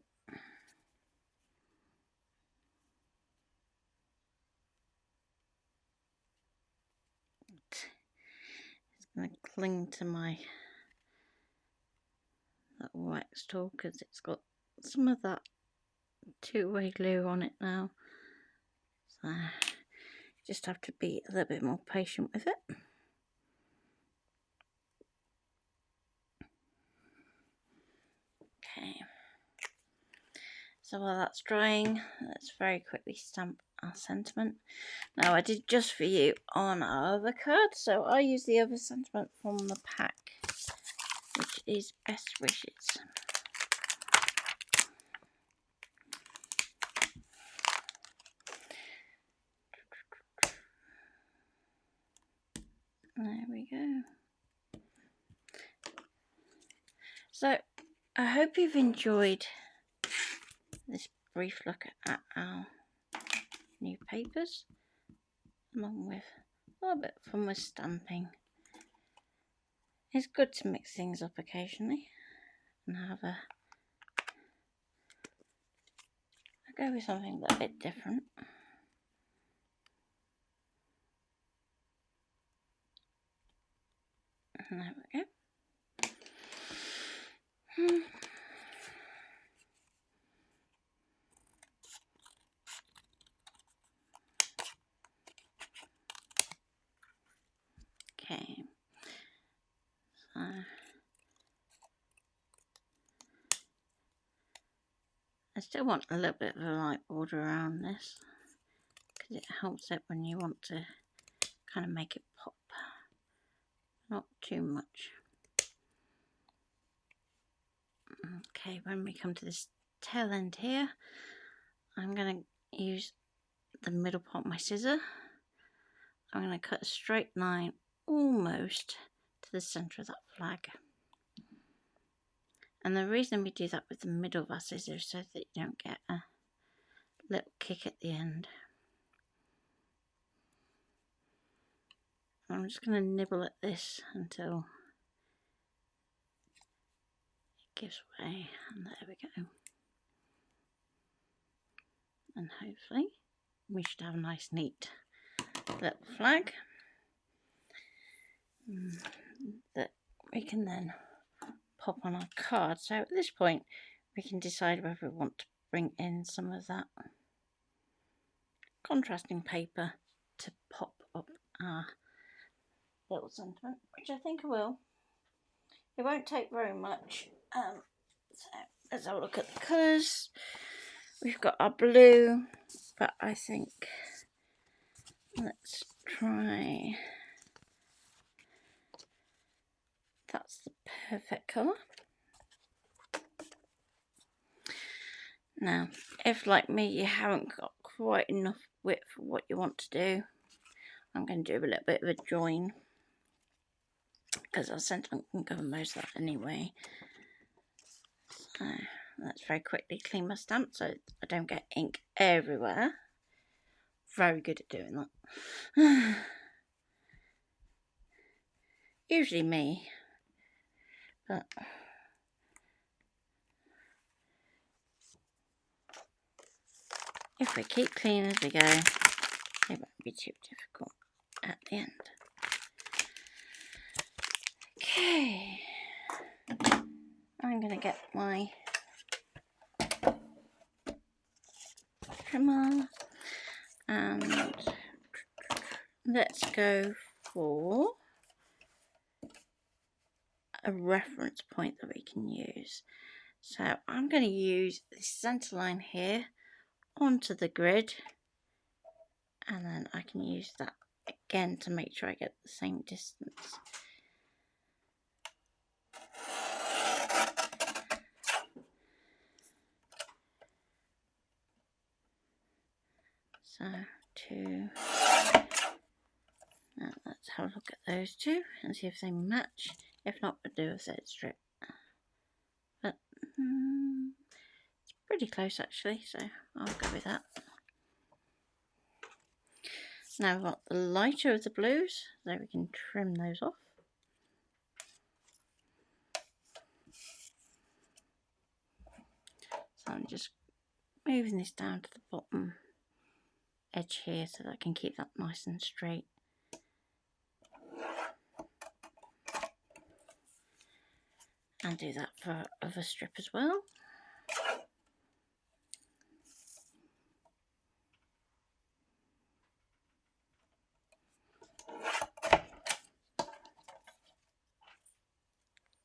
[SPEAKER 1] It's going to cling to my little wax tool because it's got some of that two-way glue on it now. So just have to be a little bit more patient with it. Okay. So while that's drying, let's very quickly stamp our sentiment. Now I did just for you on our other card, so I use the other sentiment from the pack, which is Best Wishes. There we go. So I hope you've enjoyed this brief look at our new papers, along with a little bit of fun with stamping. It's good to mix things up occasionally and have a go with something a little bit different. And there we go. Okay, so I still want a little bit of a light border around this because it helps it when you want to kind of make it pop. Not too much. Okay, when we come to this tail end here, I'm going to use the middle part of my scissor. I'm going to cut a straight line almost to the centre of that flag. And the reason we do that with the middle of our scissors is so that you don't get a little kick at the end. I'm just going to nibble at this until it gives way, and there we go. And hopefully we should have a nice neat little flag that we can then pop on our card. So at this point we can decide whether we want to bring in some of that contrasting paper to pop up our little sentiment, which I think I will. It won't take very much. So let's have a look at the colours. We've got our blue, but I think let's try, that's the perfect colour. Now, if like me you haven't got quite enough width for what you want to do, I'm going to do a little bit of a join because our sentiment can cover most of that anyway. So let's very quickly clean my stamp so I don't get ink everywhere. Very good at doing that. usually me, but if we keep clean as we go, it won't be too difficult at the end. Okay, I'm going to get my trimmer and let's go for a reference point that we can use. So I'm going to use the centre line here onto the grid, and then I can use that again to make sure I get the same distance. So two. Now let's have a look at those two and see if they match. If not, we'll do a Z strip. But it's pretty close actually, so I'll go with that. Now we've got the lighter of the blues, so we can trim those off. So I'm just moving this down to the bottom edge here so that I can keep that nice and straight. And do that for other strip as well.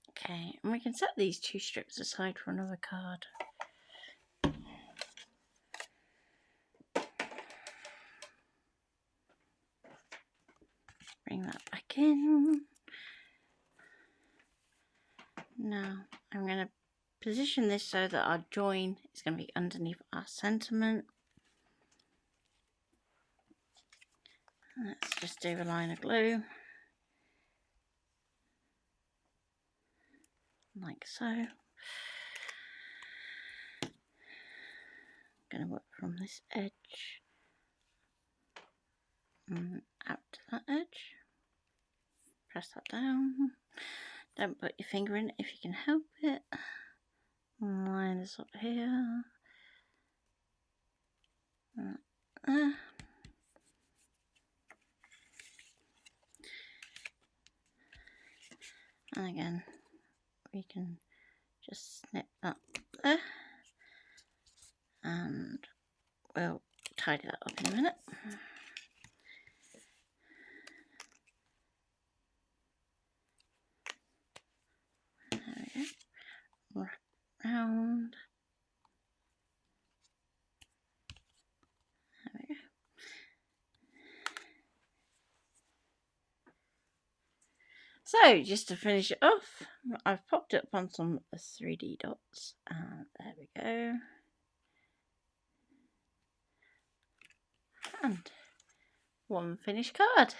[SPEAKER 1] Okay, and we can set these two strips aside for another card. Bring that back in. Now I'm going to position this so that our join is going to be underneath our sentiment. Let's just do a line of glue, like so. I'm going to work from this edge and out to that edge. Press that down. Don't put your finger in it if you can help it. Line this up here. There. And again, we can just snip that there. And we'll tidy that up in a minute. There we go. Wrap round. There we go. So just to finish it off, I've popped it up on some 3D dots, and there we go. And one finished card.